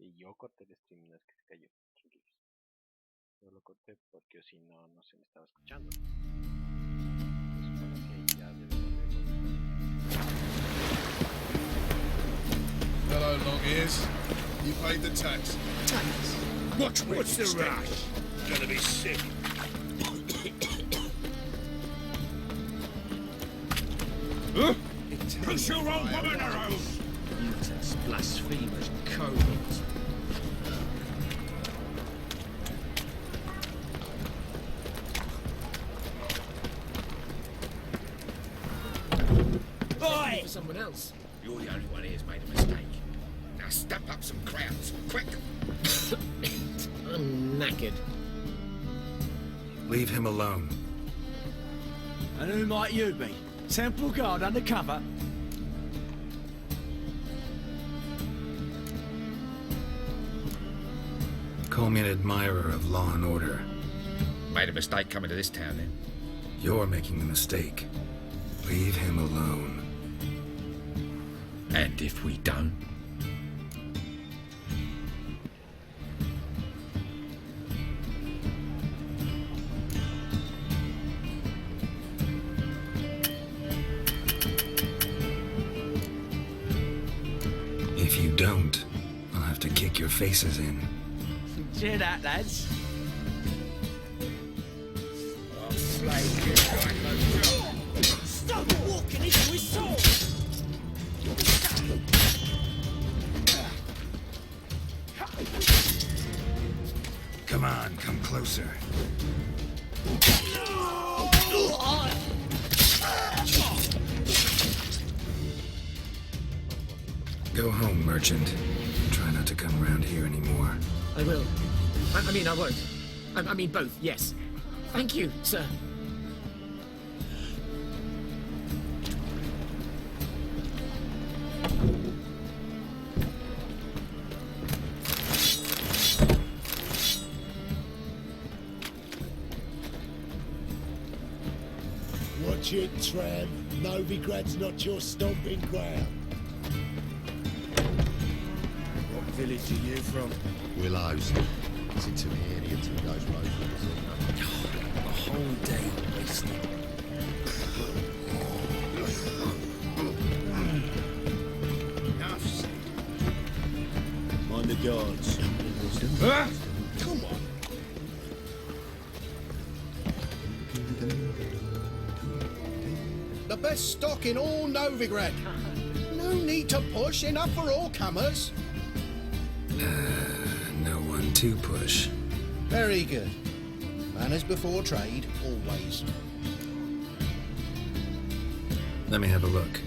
Y yo corté el stream, no es que se cayó, tranquilos. Yo lo corté porque si no, no se me estaba escuchando. Se supone que ya debe Hello, long ears. You paid the tax. Tax? What's the rush? Gonna be sick. Huh? Push your old woman around! Mutas, blasphemers, cowards. Oi! For someone else. You're the only one here's made a mistake. Now step up some crowds, quick! I'm knackered. Leave him alone. And who might you be? Temple Guard undercover? Call me an admirer of law and order. Made a mistake coming to this town then. You're making the mistake. Leave him alone. And if we don't? If you don't, I'll have to kick your faces in. Cheer that, lads. I'll slay you like a dog. Stop walking into his soul! Come on, come closer. Go home, merchant. Try not to come around here anymore. I will. I mean, I won't. I mean, both, yes. Thank you, sir. Watch it, tramp. Novigrad's not your stomping ground. What village are you from? Willows. It's into the area to those roads. A whole day wasted. Mind the guards. Huh? Come on. The best stock in all Novigrad. No need to push, enough for all comers. No one to push. Very good. Manners before trade, always. Let me have a look.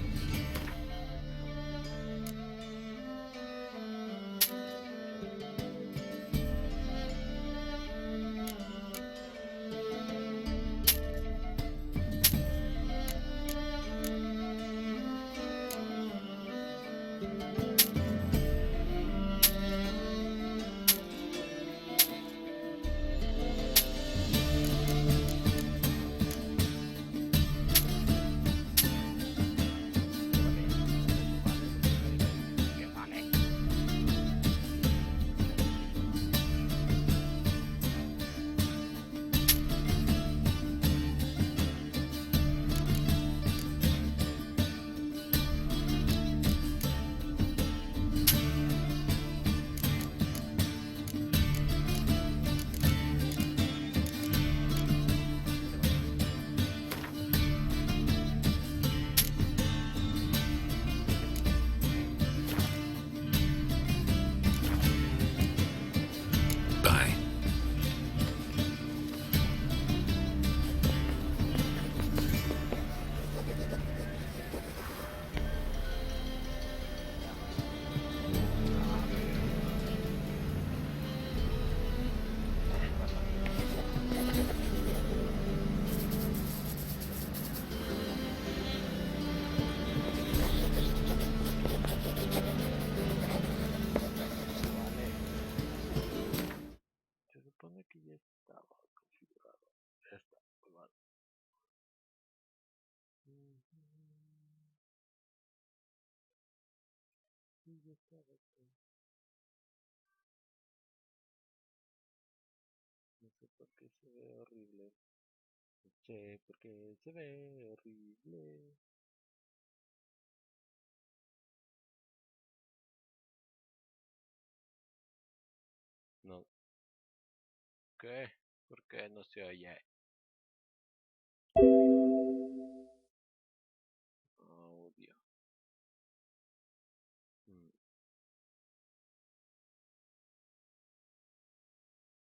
Bye. Se supone que ya estaba configurado. Ya está, pues vale. Y ya estaba. porque se ve horrible. No sé por qué se ve horrible. No. ¿Qué? ¿Por qué no se oye? Audio.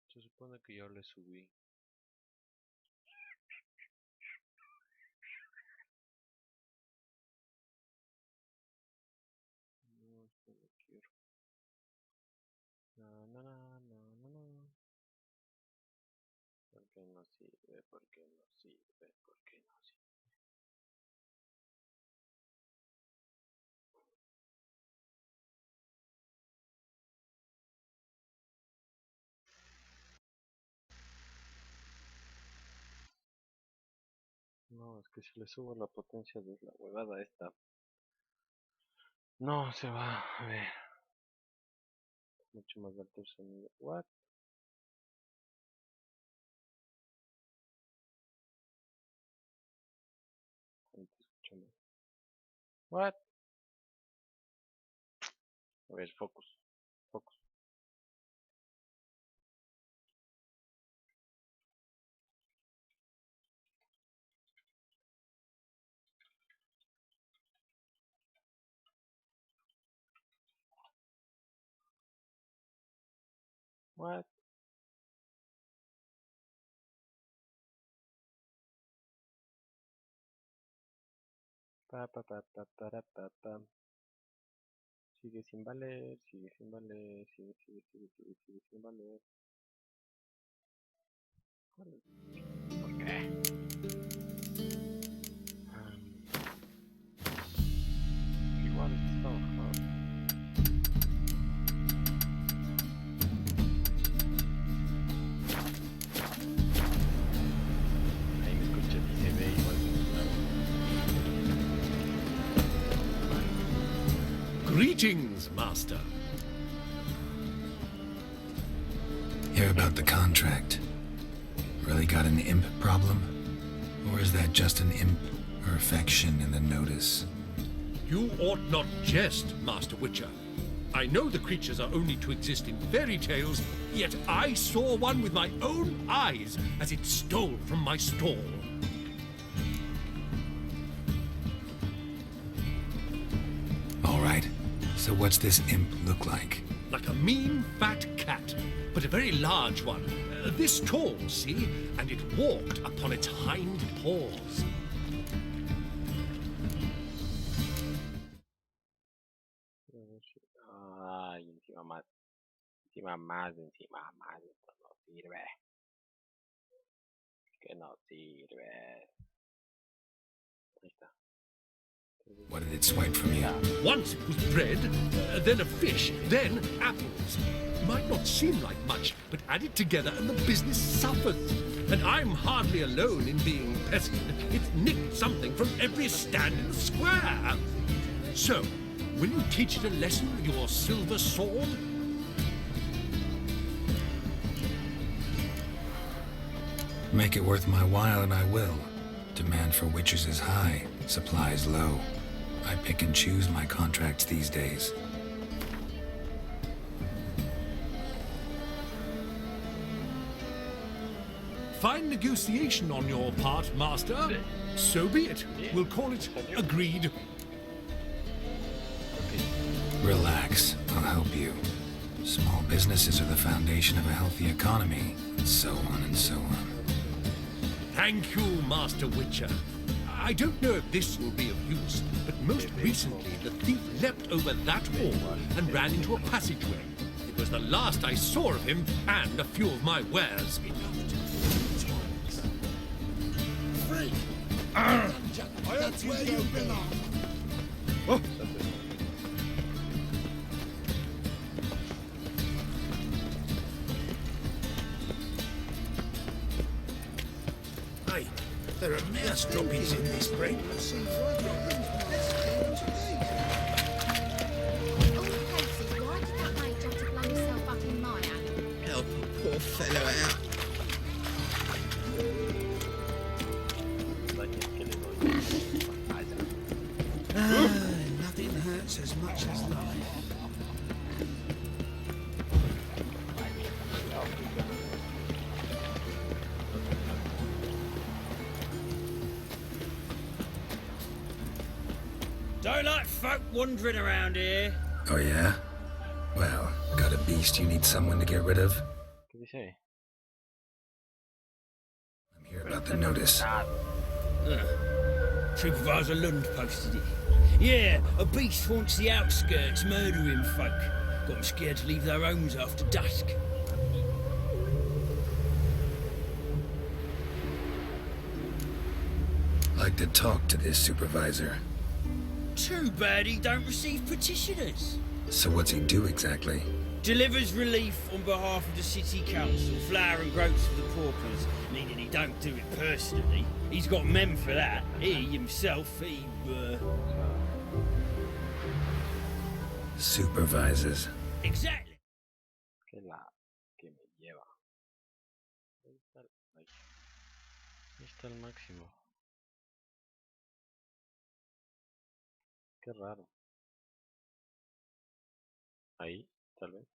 Se supone que yo le subí. No, esto no quiero. No, no, no, no, no, no. ¿Por qué no sirve? ¿Por qué no sirve? ¿Por qué no sirve? No, es que si le subo la potencia de la huevada esta, no se va a ver. Mucho más alto el sonido. What? ¿Cuánto escucho más? What? A ver, focus. Focus. What? Pa pa pa pa para pa pa. Sigue sin valer, sigue sin valer, sigue sin valer. ¿Por qué? Igual está mejor. Ahí me escucha y se ve igual de claro. Greetings, Master. Hear about the contract? Really got an imp problem? Or is that just an imp or affection in the notice? You ought not jest, Master Witcher. I know the creatures are only to exist in fairy tales, yet I saw one with my own eyes as it stole from my stall. All right, so what's this imp look like? Like a mean, fat cat, but a very large one. This tall, see? And it walked upon its hind paws. Ay, encima más. Encima más, encima más. Esto no sirve. Que no sirve. Ahí está. What did it swipe from you? Once it was bread, then a fish, then apples. Might not seem like much, but add it together and the business suffers. And I'm hardly alone in being pestered. It's nicked something from every stand in the square. So, will you teach it a lesson with your silver sword? Make it worth my while and I will. Demand for witches is high, supplies low. I pick and choose my contracts these days. Fine negotiation on your part, Master. So be it. We'll call it agreed. Relax, I'll help you. Small businesses are the foundation of a healthy economy, and so on and so on. Thank you, Master Witcher. I don't know if this will be of use, but most recently the thief leapt over that wall and ran into a passageway. It was the last I saw of him and a few of my wares. Free! That's where you belong. Oh. Aye, there are mouse droppings in this bread. Oh, Casey, why did that mate have to blow himself up in my alley? Help a poor fellow out. wandering around here. Oh yeah? Well, got a beast you need someone to get rid of? ¿Qué dice? I'm here about the notice. Supervisor Lund posted it. Yeah, a beast wants the outskirts, murdering folk. Got them scared to leave their homes after dusk. Like to talk to this supervisor. Too bad he don't receive petitioners. So what's he do exactly? Delivers relief on behalf of the city council, flour and groats for the paupers, meaning he don't do it personally. He's got men for that. He himself, Supervises. Exactly. Que la que me lleva. Ahí está ahí. Ahí está el máximo. Qué raro. Ahí, tal vez.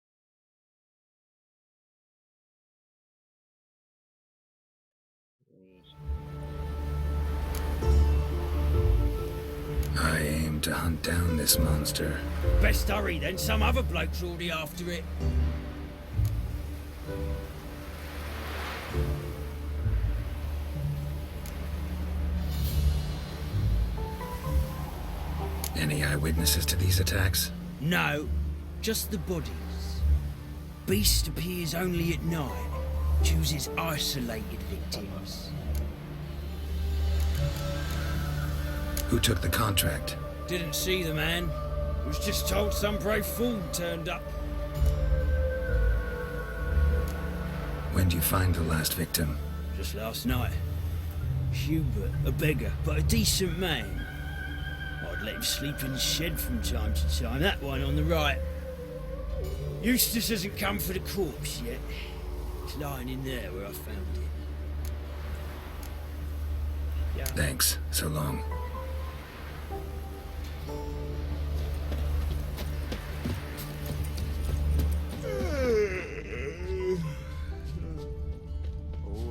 I aim to hunt down this monster. Best hurry then, some other bloke's already after it. Any eyewitnesses to these attacks? No, just the bodies. Beast appears only at night, chooses isolated victims. Who took the contract? Didn't see the man. Was just told some brave fool turned up. When do you find the last victim? Just last night. Hubert, a beggar, but a decent man. I'd let him sleep in the shed from time to time, that one on the right. Eustace hasn't come for the corpse yet. It's lying in there where I found it. Yeah. Thanks. So long.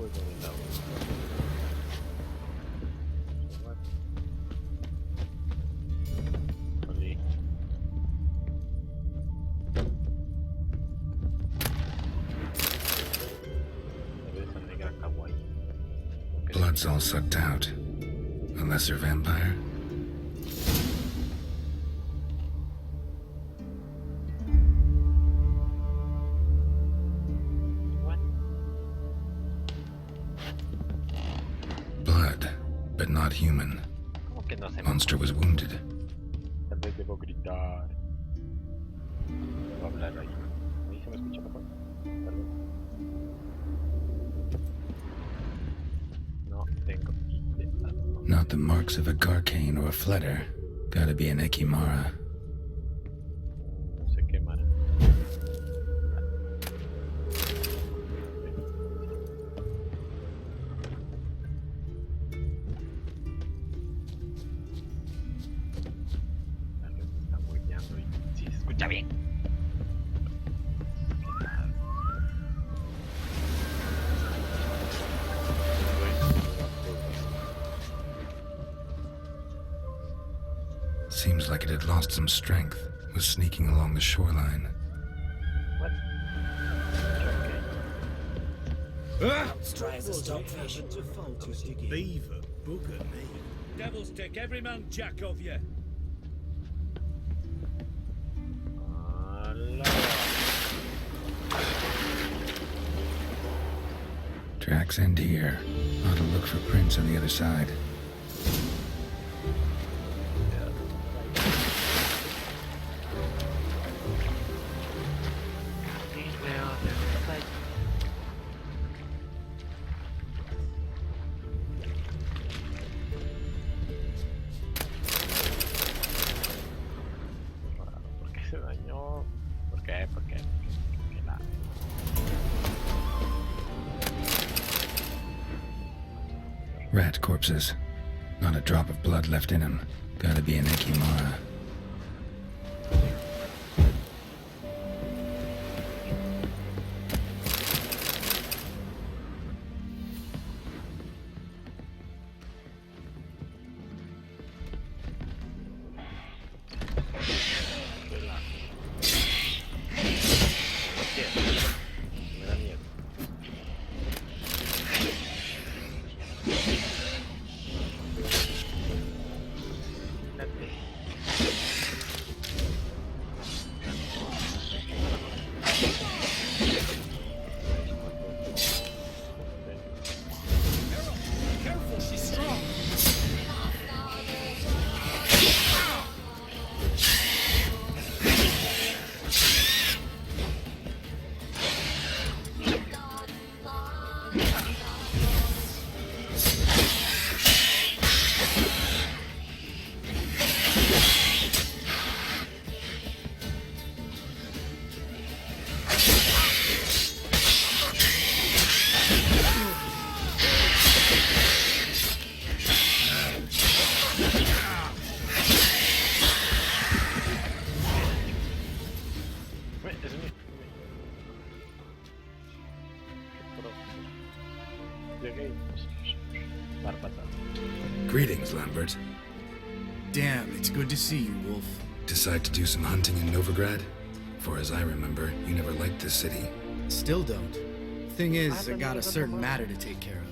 Es donde la Oli. Cerveza negra kawaii. Okay. Blood's all sucked out. A lesser vampire? What? Blood, but not human. ¿Cómo que no se me... Monster was wounded. Tal vez debo gritar. Debo hablar ahí. ¿Ahí se me escucha mejor? Tal vez. No tengo idea. Not the marks of a Garcane or a Fletter. Gotta be an Ekimara. No sé qué mara. Tal vez me está hueveando y sí se escucha bien. ¿Qué tal? Seems like it had lost some strength. Was sneaking along the shoreline. What? Stray as a stockfish. Beaver, bugger me. Devil's dick, every man jack of you. Hola. Tracks end here. Ought to look for prints on the other side. ¿Por qué se dañó? ¿Por qué? ¿Por qué? ¿Por qué la? Rat corpses. Not a drop of blood left in them. Gotta be an Ekimara. llegué y bárbata. Greetings, Lambert. Damn, it's good to see you, Wolf. Decide to do some hunting in Novigrad? For as I remember, you never liked this city. Still don't. Thing is, I got a certain matter to take care of.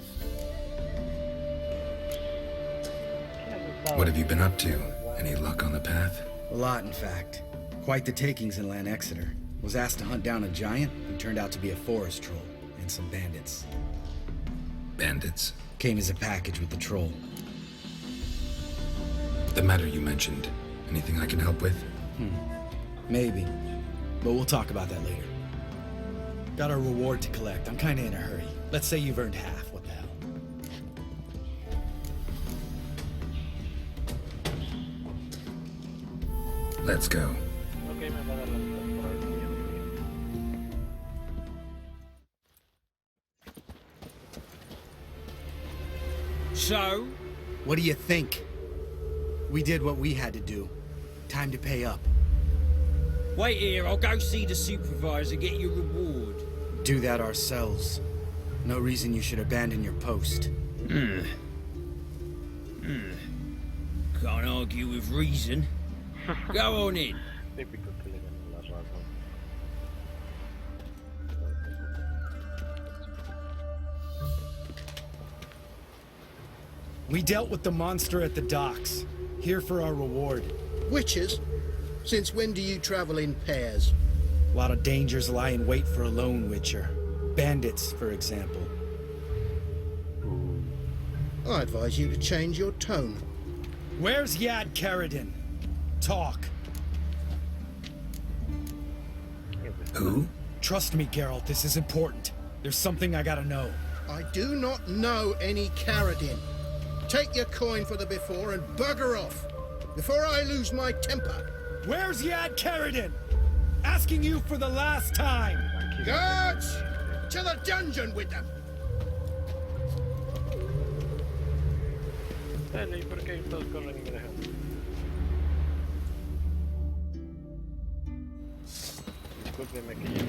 What have you been up to? Any luck on the path? A lot, in fact. Quite the takings in Lan Exeter. Was asked to hunt down a giant who turned out to be a forest troll, and some bandits. Bandits? Came as a package with the troll. The matter you mentioned. Anything I can help with? Maybe. But we'll talk about that later. Got a reward to collect. I'm kinda in a hurry. Let's say you've earned half. What the hell? Let's go. Ok, me va a dar la mitad por ahora. So, What do you think? We did what we had to do. Time to pay up. wait here, I'll go see the supervisor, get your reward. Do that ourselves. No reason you should abandon your post. Can't argue with reason. Go on in. Típico que le ganan la razón. We dealt with the monster at the docks. Here for our reward. Witches? Since when do you travel in pairs? A lot of dangers lie in wait for a lone witcher. Bandits, for example. I advise you to change your tone. Where's Yad Karadin? Talk. Who? Trust me, Geralt, this is important. There's something I gotta know. I do not know any Karadin. Take your coin for the before and bugger off, before I lose my temper. Where's Yad Karadin? Asking you for the last time. Guards! To the dungeon with them! Dale, ¿y por qué todos corren y me dejan? Discúlpeme que yo...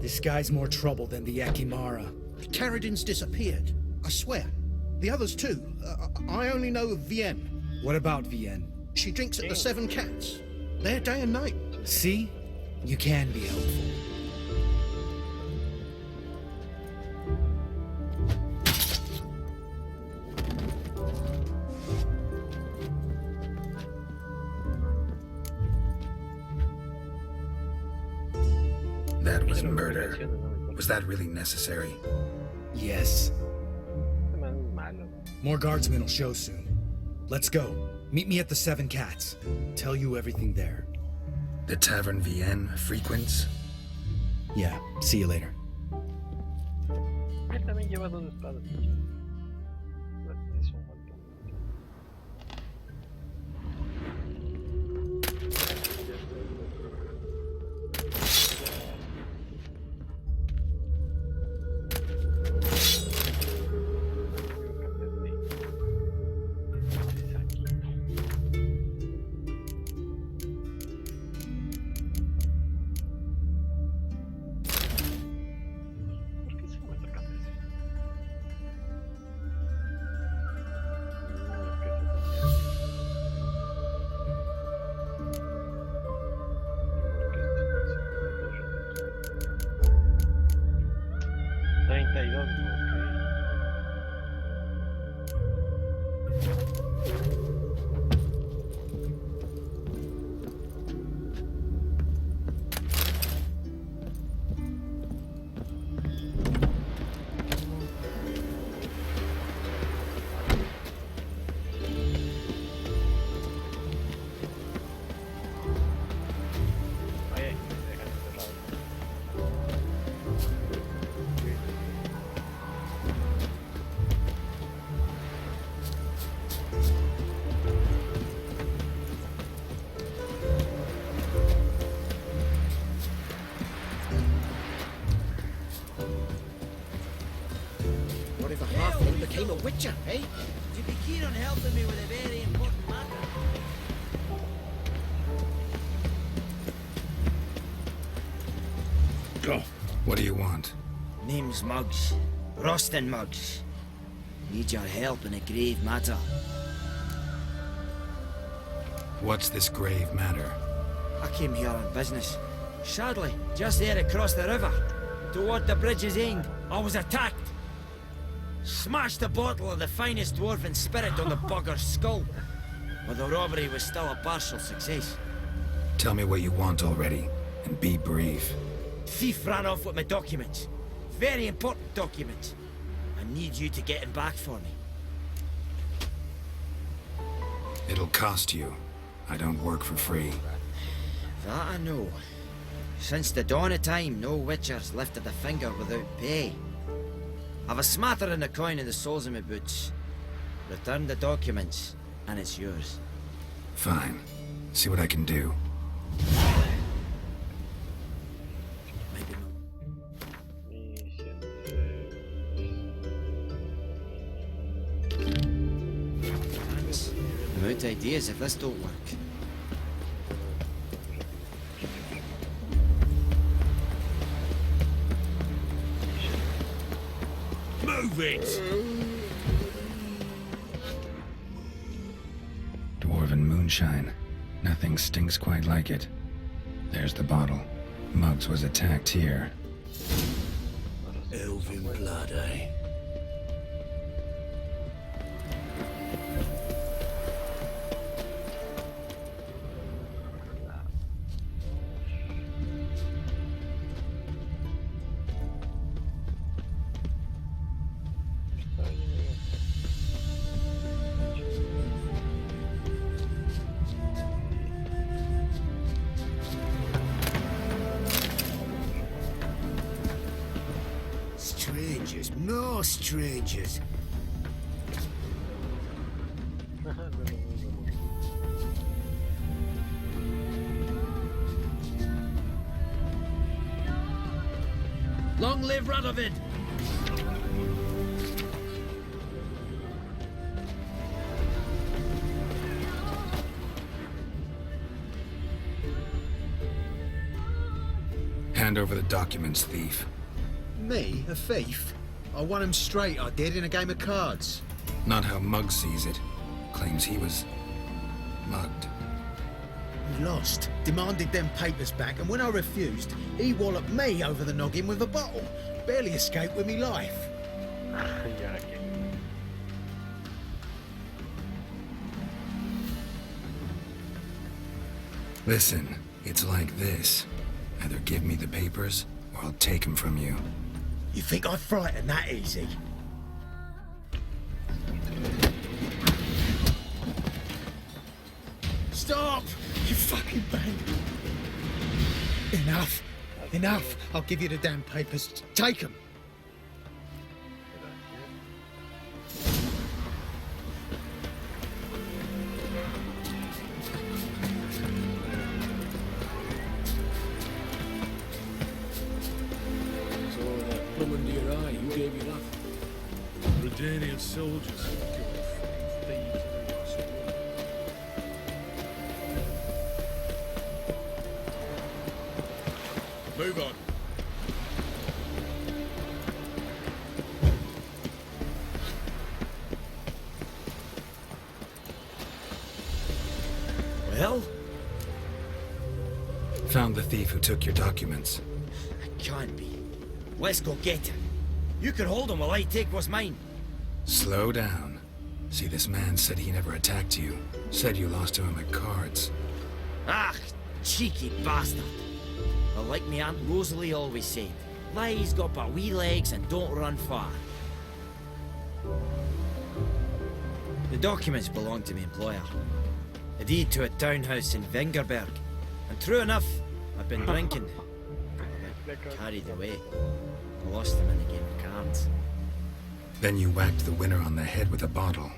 This guy's more trouble than the Ekimara. Karadin's disappeared. I swear. The others too. I only know of Vienne. What about Vienne? She drinks at the Seven Cats. There day and night. See? You can be helpful. That was murder. Was that really necessary? Yes. Este man es malo. More guardsmen will show soon. Let's go. Meet me at the Seven Cats. Tell you everything there. The Tavern Vienne frequents? Yeah, see you later. Él también lleva dos espadas. Es un montón. became a witcher, eh? Would you be keen on helping me with a very important matter? What do you want? Name's Muggs. Rostin Muggs. Need your help in a grave matter. What's this grave matter? I came here on business. Sadly, just there across the river, toward the bridge's end, I was attacked. Smashed a bottle of the finest dwarven spirit on the bugger's skull. But the robbery was still a partial success. Tell me what you want already, and be brief. Thief ran off with my documents. Very important documents. I need you to get them back for me. It'll cost you. I don't work for free. That I know. Since the dawn of time, no witchers lifted a finger without pay. I've a smattering of coin in the soles of my boots. Return the documents, and it's yours. Fine. See what I can do. Maybe not. Thanks. I'm out of ideas if this don't work. Move it! Dwarven moonshine. Nothing stinks quite like it. There's the bottle. Muggs was attacked here. Elven blood, eh? Strangers, more strangers. Long live Radovid! Hand over the documents, thief. Me? A thief? I won him straight, I did, in a game of cards. Not how Muggs sees it. Claims he was mugged. He lost, demanded them papers back, and when I refused, he walloped me over the noggin with a bottle. Barely escaped with me life. Ya que. Listen, it's like this. Either give me the papers, or I'll take them from you. You think I'd frighten that easy? Stop! You fucking bang! Enough! Enough! I'll give you the damn papers. Take them! So that plum under your eye, who gave you that? Redanian soldiers. Move on. Well, Found the thief who took your documents. it can't be. Let's go get him. You can hold him while I take what's mine. Slow down. See, this man said he never attacked you. Said you lost to him at cards. Ah, cheeky bastard. But like me Aunt Rosalie always said, lies got but wee legs and don't run far. The documents belong to my employer. A deed to a townhouse in Vengerberg. And true enough, I've been drinking. I got carried away. I lost them in a game of cards. Then you whacked the winner on the head with a bottle.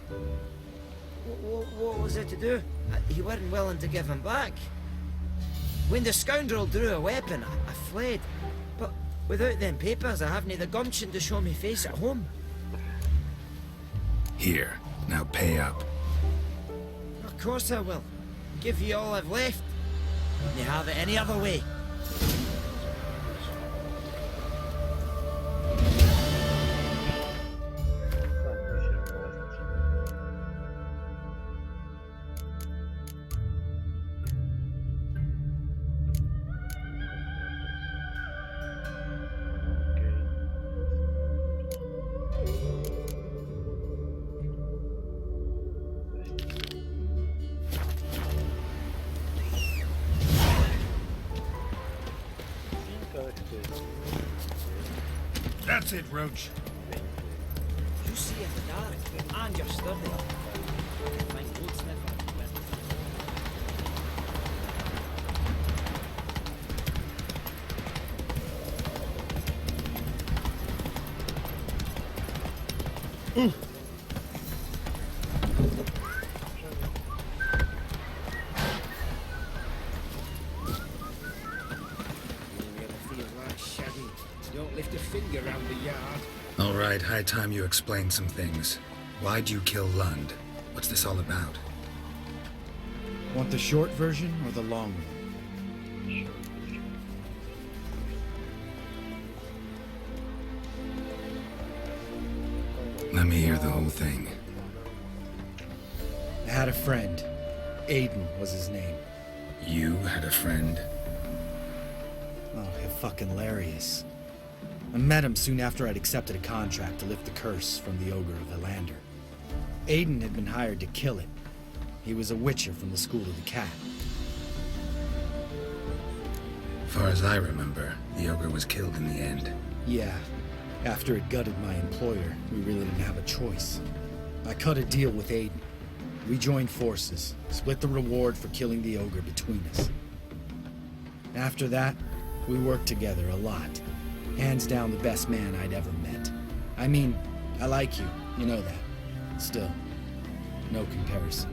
What was it to do? He weren't willing to give him back. When the scoundrel drew a weapon, I fled. But without them papers, I haven't the gumption to show me face at home. Here, now pay up. Of course I will. Give you all I've left. Wouldn't you have it any other way? That's it, Roach. You see in the dark, and you're sturdy. Find goldsmith or whatever. Don't lift a finger round the yard. All right, high time you explain some things. Why'd you kill Lund? What's this all about? Want the short version or the long one? Let me hear the whole thing. I had a friend. Aiden was his name. You had a friend? Oh, fucking hilarious. I met him soon after I'd accepted a contract to lift the curse from the Ogre of Elander. Aiden had been hired to kill it. He was a witcher from the School of the Cat. Far as I remember, the ogre was killed in the end. Yeah, after it gutted my employer, we really didn't have a choice. I cut a deal with Aiden. We joined forces, split the reward for killing the ogre between us. After that, we worked together a lot. Hands down the best man I'd ever met. I mean, I like you, you know that. Still, no comparison.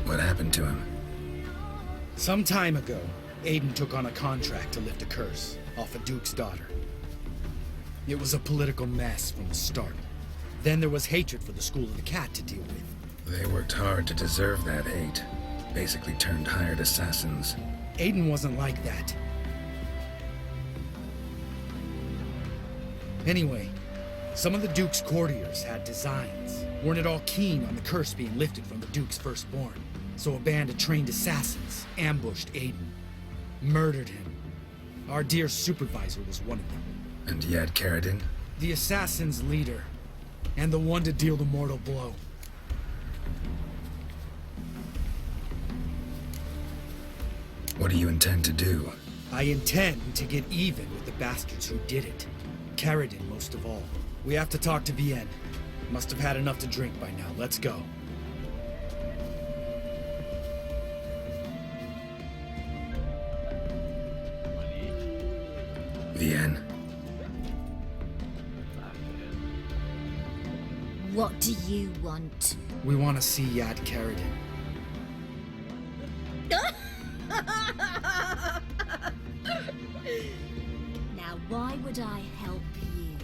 What happened to him? Some time ago, Aiden took on a contract to lift a curse off a duke's daughter. It was a political mess from the start. Then there was hatred for the School of the Cat to deal with. They worked hard to deserve that hate. Basically turned hired assassins. Aiden wasn't like that. Anyway, some of the Duke's courtiers had designs. Weren't at all keen on the curse being lifted from the Duke's firstborn. So a band of trained assassins ambushed Aiden. Murdered him. Our dear supervisor was one of them. And Yad Karadin? The assassin's leader. And the one to deal the mortal blow. What do you intend to do? I intend to get even with the bastards who did it. Karadin most of all. We have to talk to Vienne. Must have had enough to drink by now. Let's go. Vienne. What do you want? We want to see Yad Karadin. Now, why would I help you?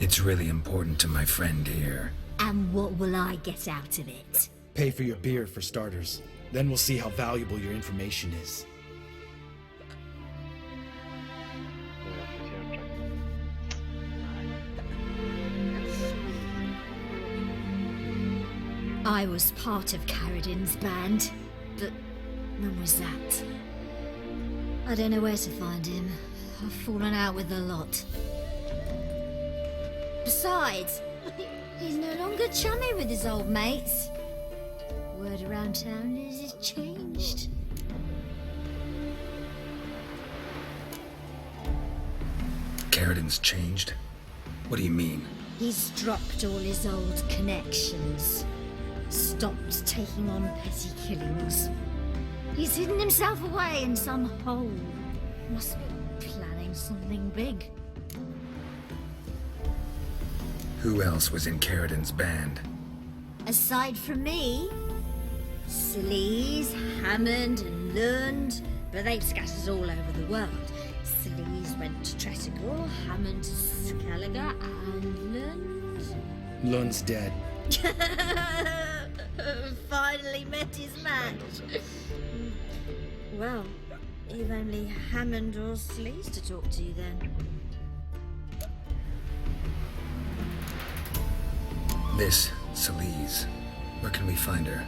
It's really important to my friend here. And what will I get out of it? Pay for your beer for starters. Then we'll see how valuable your information is. I was part of Karadin's band, but when was that? I don't know where to find him. I've fallen out with a lot. Besides, he's no longer chummy with his old mates. Word around town is he's changed. Karadin's changed? What do you mean? He's dropped all his old connections. Stopped taking on petty killings. He's hidden himself away in some hole. Must be planning something big. Who else was in Karadin's band? Aside from me, Sleaze, Hammond and Lund, but they've scattered all over the world. Sleaze went to Tresigor, Hammond to Skellige, and Lund. Lund's dead. Finally met his match. Well, you've only Hammond or Sleaze to talk to then. This, Celise. Where can we find her?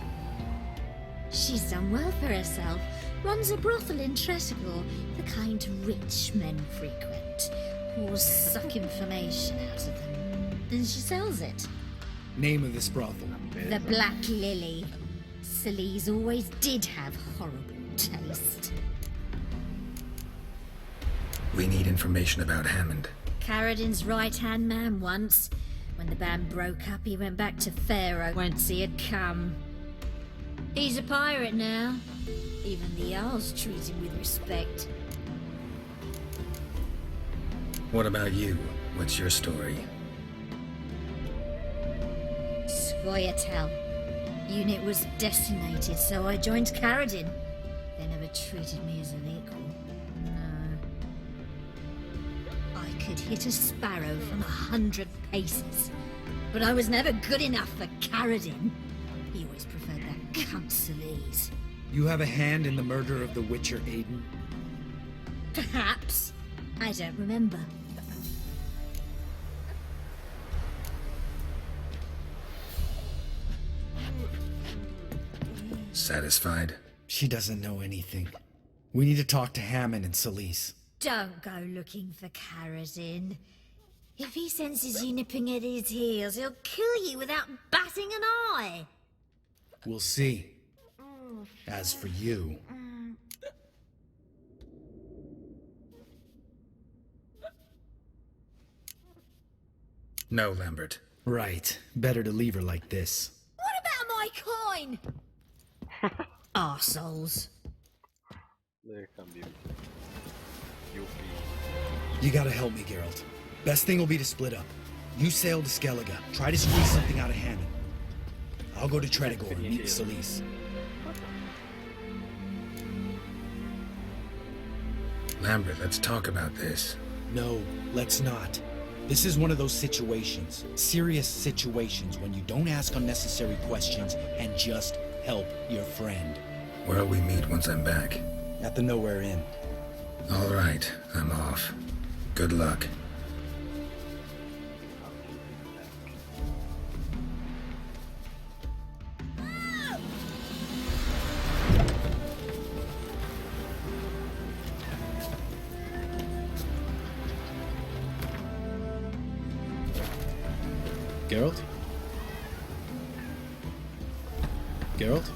She's done well for herself. Runs a brothel in Tresigor, the kind rich men frequent. Whores suck information out of them. And she sells it. Name of this brothel. The Black Lily. Sleaze always did have horrible taste. We need information about Hammond. Carradin's right-hand man once. When the band broke up, he went back to Pharaoh whence he had come. He's a pirate now. Even the owls treat him with respect. What about you? What's your story? Scoia'tael. Unit was decimated, so I joined Carradin. They never treated me as an equal. No. I could hit a sparrow from 100 paces, but I was never good enough for Carradin. He always preferred that cunt Sleaze. You have a hand in the murder of the Witcher Aiden? Perhaps. I don't remember. Satisfied? She doesn't know anything. We need to talk to Hammond and Celise. Don't go looking for Carradin. If he senses you nipping at his heels, he'll kill you without batting an eye. We'll see. As for you... No, Lambert. Right. Better to leave her like this. What about my coin? Arseholes. There can be. Yuppie. You gotta help me, Geralt. Best thing will be to split up. You sail to Skellige. Try to squeeze something out of Hammond. I'll go to Tresigor and meet with Celise. Lambert, let's talk about this. No, let's not. This is one of those situations, serious situations, when you don't ask unnecessary questions and just help your friend. Where'll we meet once I'm back? At the Nowhere Inn. All right, I'm off. Good luck. Geralt? Geralt?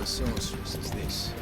a sorceress as this.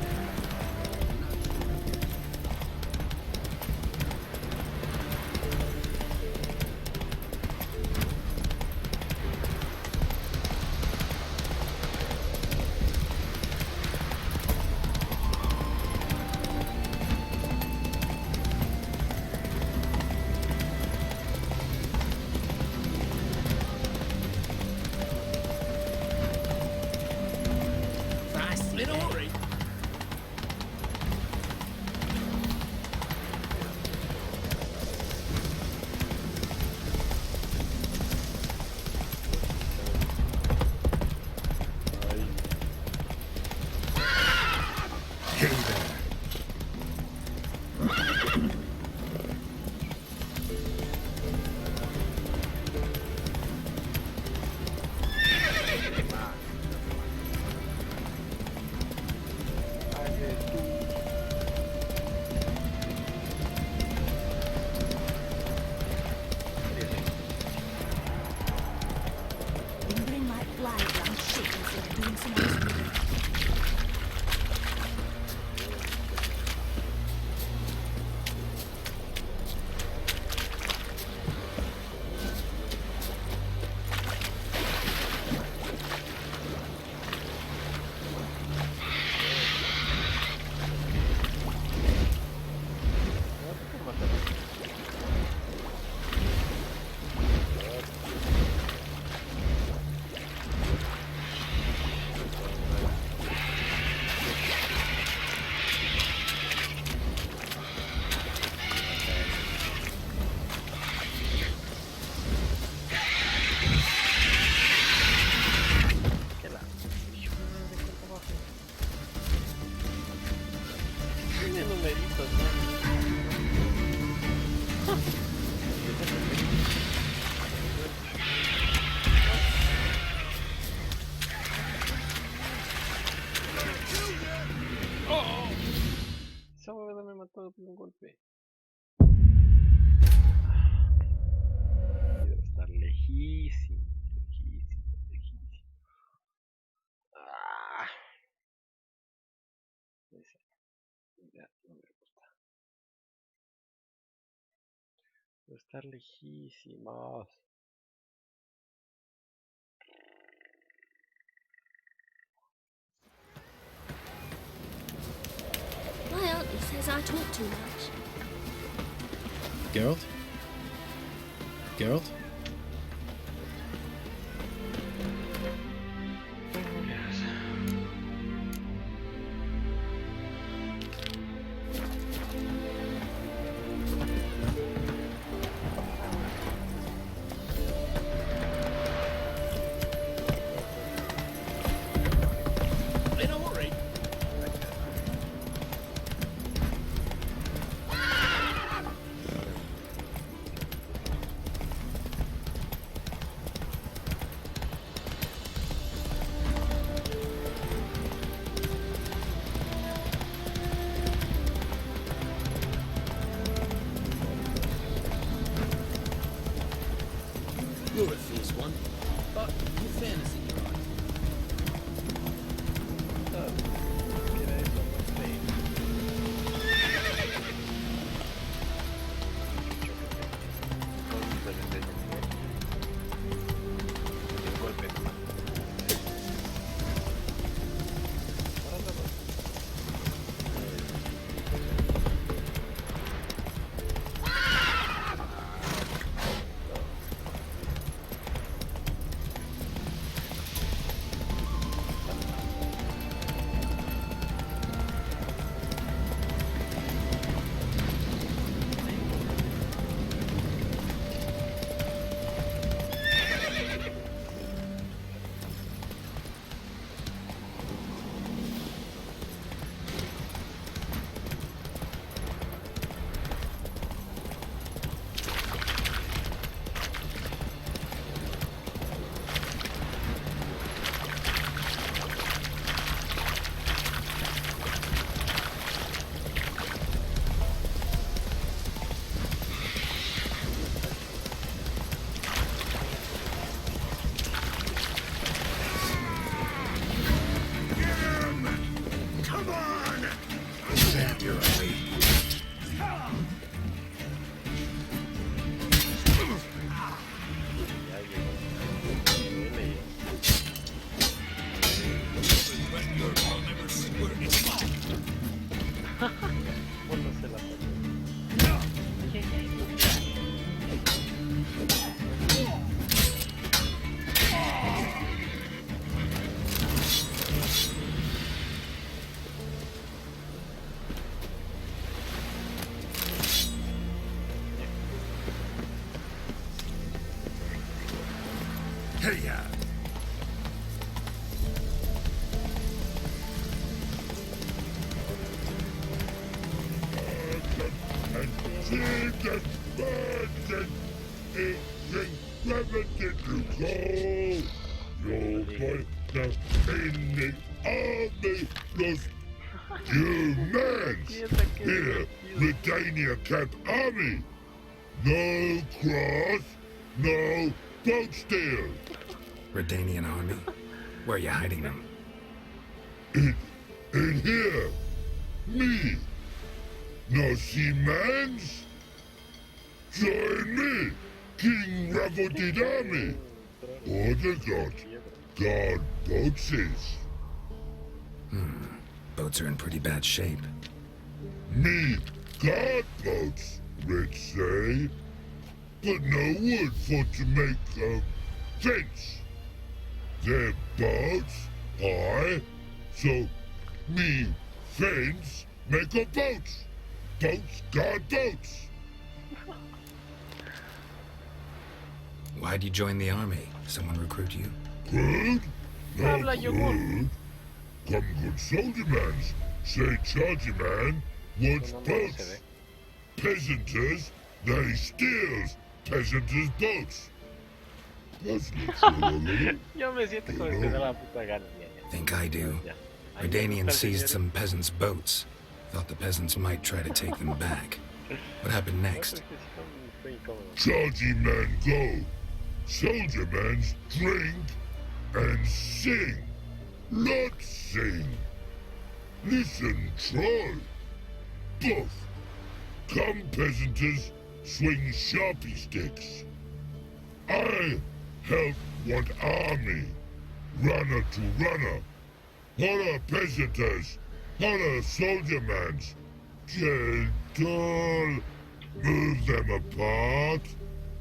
Lenore! Hey there. Lingering like flies around shit instead of doing someone's work. Tiene numeritos, ¿no? Esa huevada me mató de un golpe. Debe estar lejísimo, lejísimo, lejísimo. Ah, ese, ya, no me gusta. Debe estar lejísimos. My auntie says I talk too much. Geralt? Geralt? Lenore! Humans! Here, Redania Camp Army! No cross, no boat steal! Redanian army? Where are you hiding them? In here! Me! No seamans? Join me! King Ravodid Army! Order God! God boatses! Boats are in pretty bad shape. Me God boats, Red say. But no wood for to make a fence. Their boats high, so me fence make a boats. Boats God boats. Why'd you join the army? Someone recruit you? Good? No Habla yogur. good. Come good soldier mans. Say charger man wants No, no, no se boats. ve. Peasanters, they steals peasanters' boats. Yo me siento como si me da la puta gana. Ya. Think I do. Ya. Ahí Redanian está el seized señor. some peasants' boats. Thought the peasants might try to take them back. What happened No, next? pero es que sí estoy incómodo. Chargy man go. Soldier mans drink and sing. Not sing. Listen, troll. Both. Come peasanters swing sharpie sticks. I help one army. Runner to runner. Holla peasanters. Holla soldier mans. Gentle. Move them apart.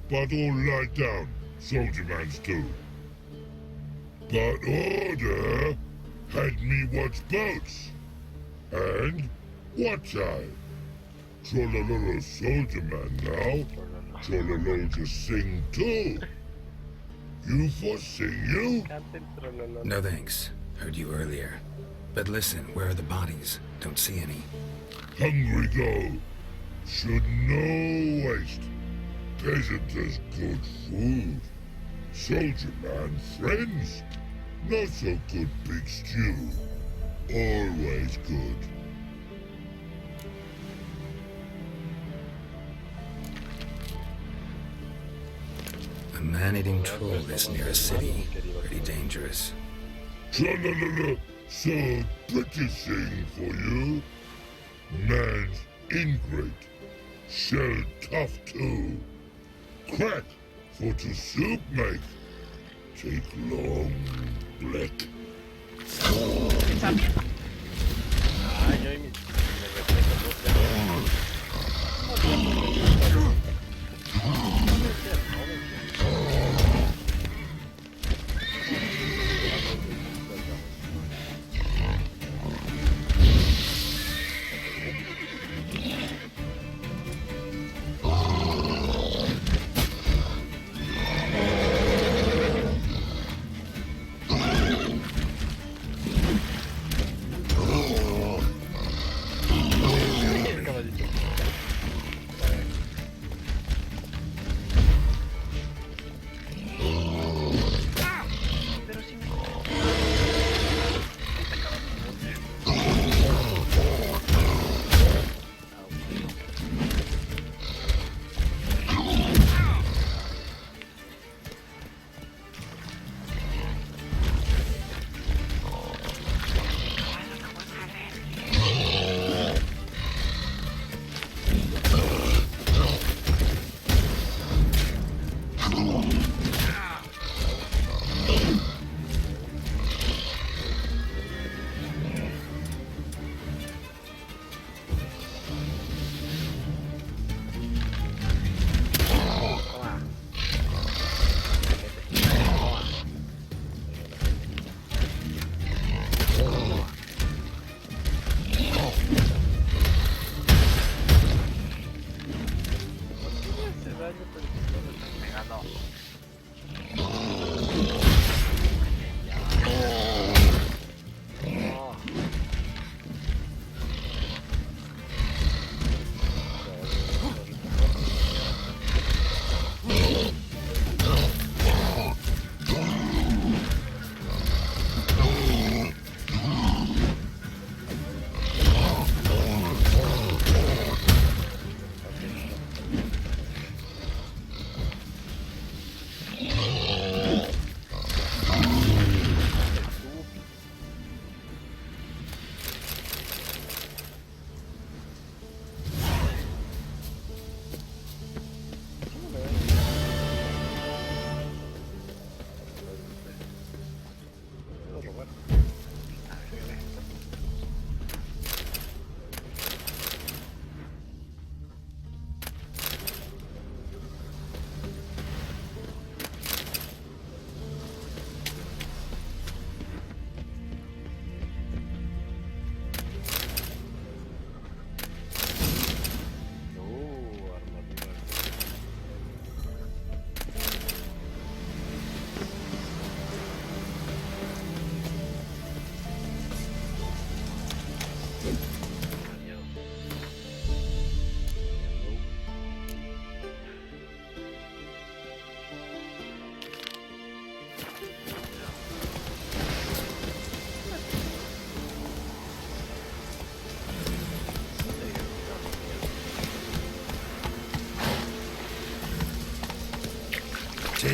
But all lie down. Soldier mans too. But order had me watch boats. And watch I. Trollololo soldier man now. Trollololo just sing too. You for sing you? Canta el trololo. No thanks. Heard you earlier. But listen, where are the bodies? Don't see any. Hungry go. Should no waste. Peasanters good food. Soldier man friends. Not so good big stew. Always good. A man-eating troll is near a city. Pretty dangerous. Tra-la-la-la, so pretty thing for you. Man's ingrate, shell tough too. Crack for to soup make. Take long black. Ah, yo y mi reflejo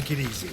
Take it easy.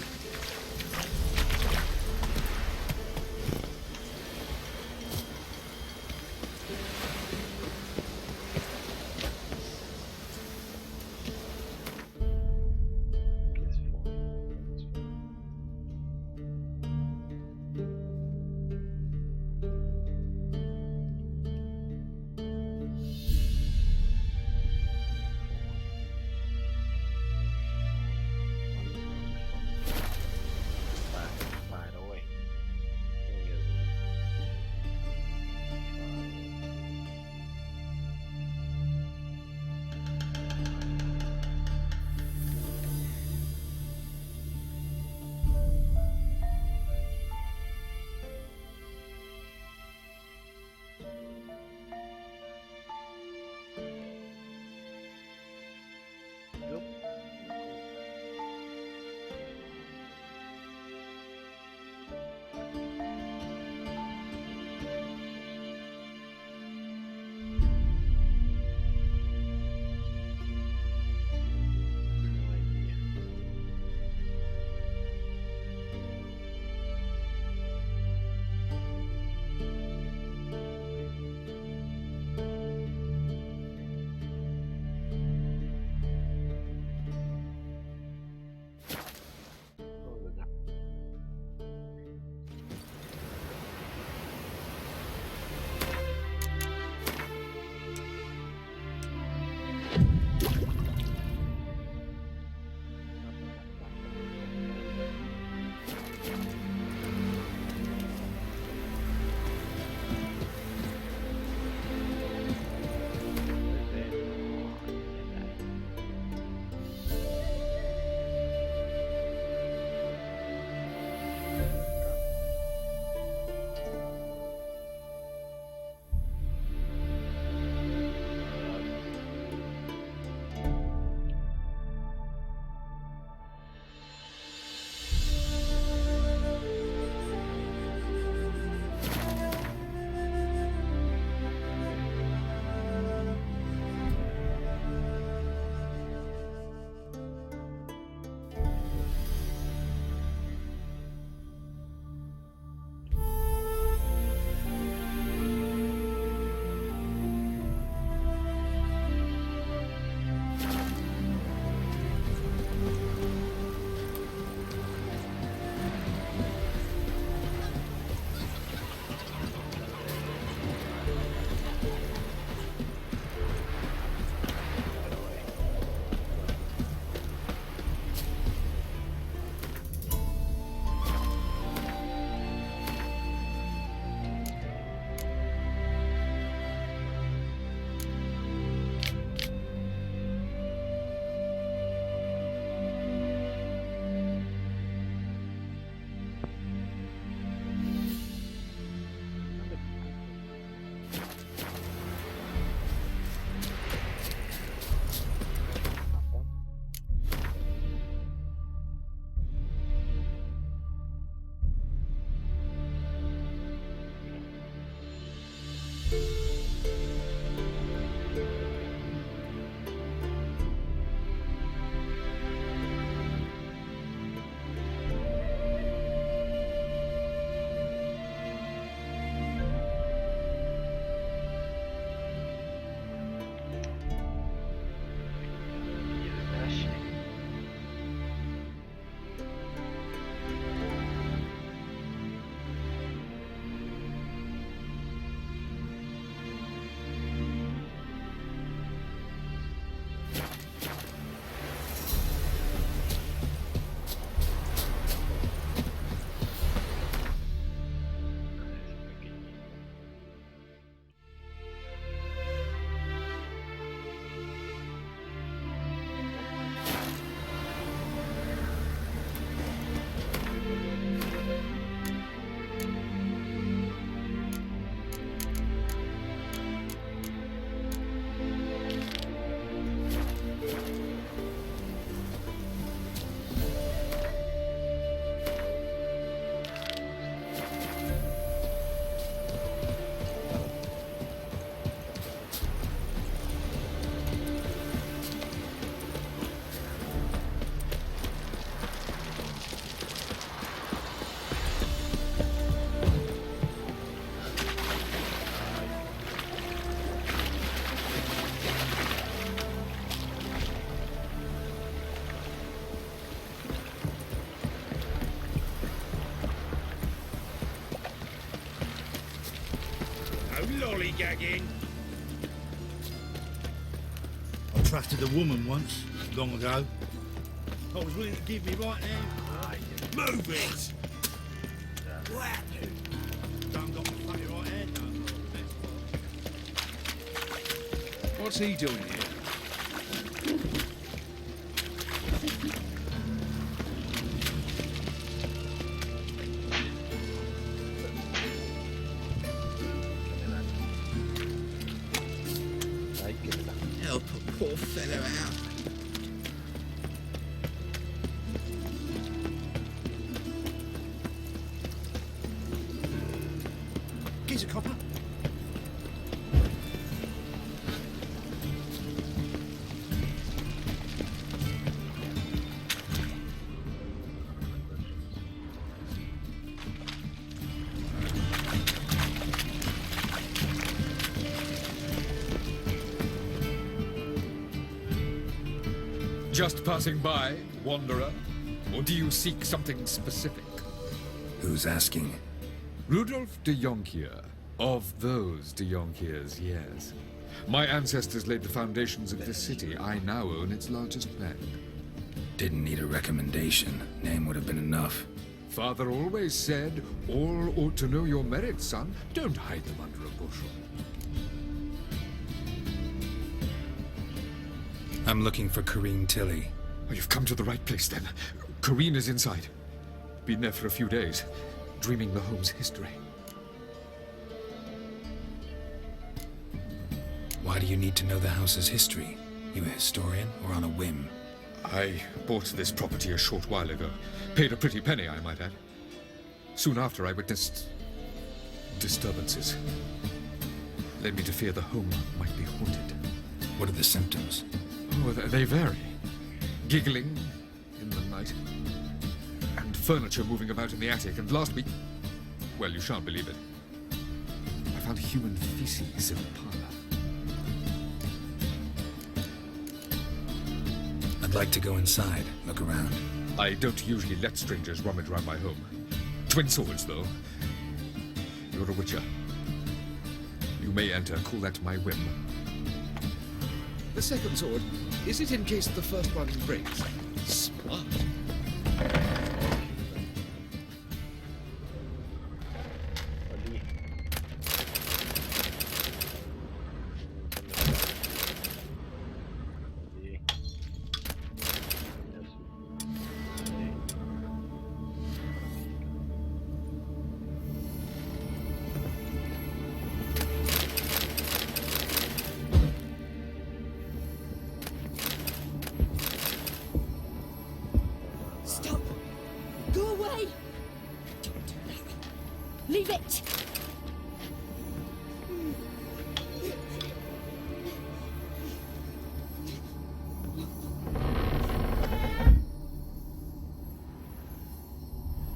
No lollygagging. I trusted a woman once, long ago. I was willing to give me right hand. Move it! Whack! Done got my fucking right hand done. What's he doing here? Ay, qué pena. Help a poor fellow out. Here's a copper. Just passing by, wanderer? Or do you seek something specific? Who's asking? Rudolf de Jonkier. Of those de Jonkiers, yes. My ancestors laid the foundations of this city. I now own its largest bank. Didn't need a recommendation. Name would have been enough. Father always said, all ought to know your merits, son. Don't hide them under a bushel. I'm looking for Corrine Tilly. Oh, you've come to the right place, then. Corrine is inside. Been there for a few days, dreaming the home's history. Why do you need to know the house's history? You a historian or on a whim? I bought this property a short while ago. Paid a pretty penny, I might add. Soon after, I witnessed disturbances. Led me to fear the home might be haunted. What are the symptoms? Oh, they vary. Giggling in the night, and furniture moving about in the attic, and last week, well, you shan't believe it, I found human feces in the parlor. I'd like to go inside, look around. I don't usually let strangers rummage around my home. Twin swords, though. You're a witcher. You may enter, call that my whim. The second sword, is it in case the first one breaks? Smart. Oli. Oli. Stop! Go away! Don't do that. Leave it!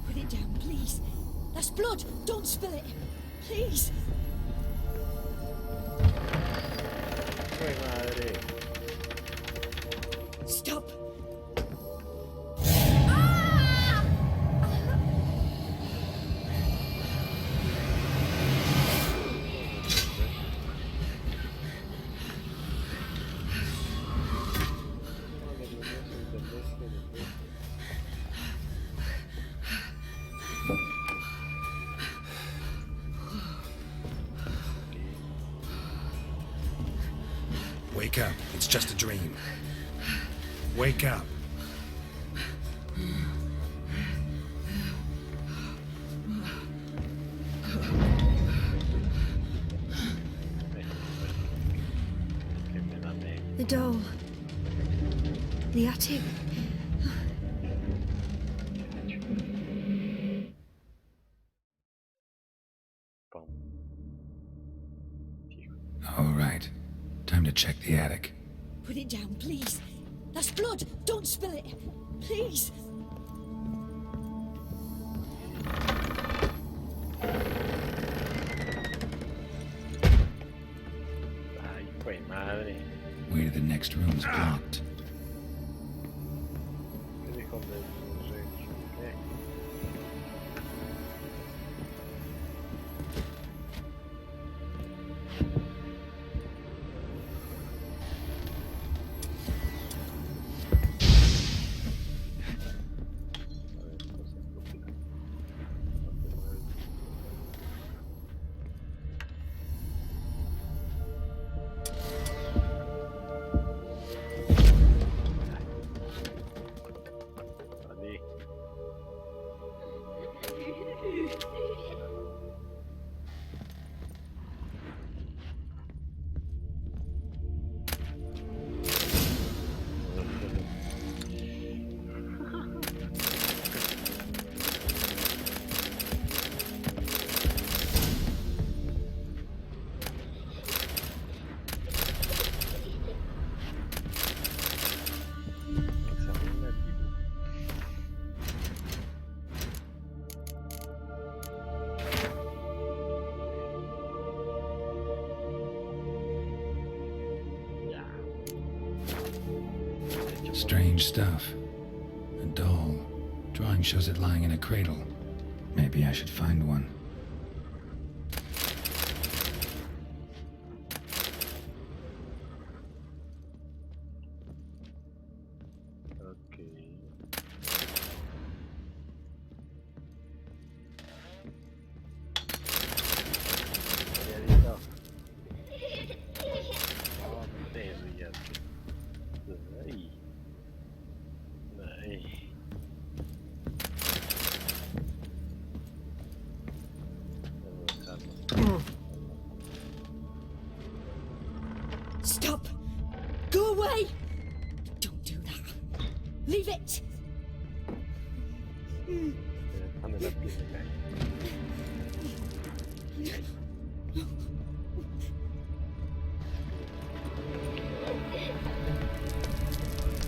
Put it down, please. That's blood. Don't spill it. Please. Ay, madre. Stop. Wake up. It's just a dream. Wake up. Que me da miedo. The doll. The attic. Pum. All right. Time to check the attic. Put it down, please. That's blood. Don't spill it. Please. Ay, pues madre. Way to the next room's blocked. ¿Qué dijo del rey? ¿Qué? Strange stuff. A doll. Drawing shows it lying in a cradle. Maybe I should find one. Ok. Cuidadito. No te rías. Ay. Ay. Stop! Go away! Don't do that. Leave it! Dejando la piel de caer.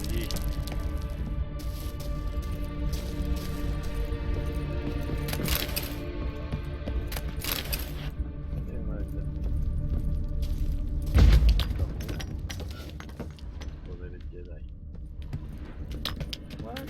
Sí. Poder Jedi. What?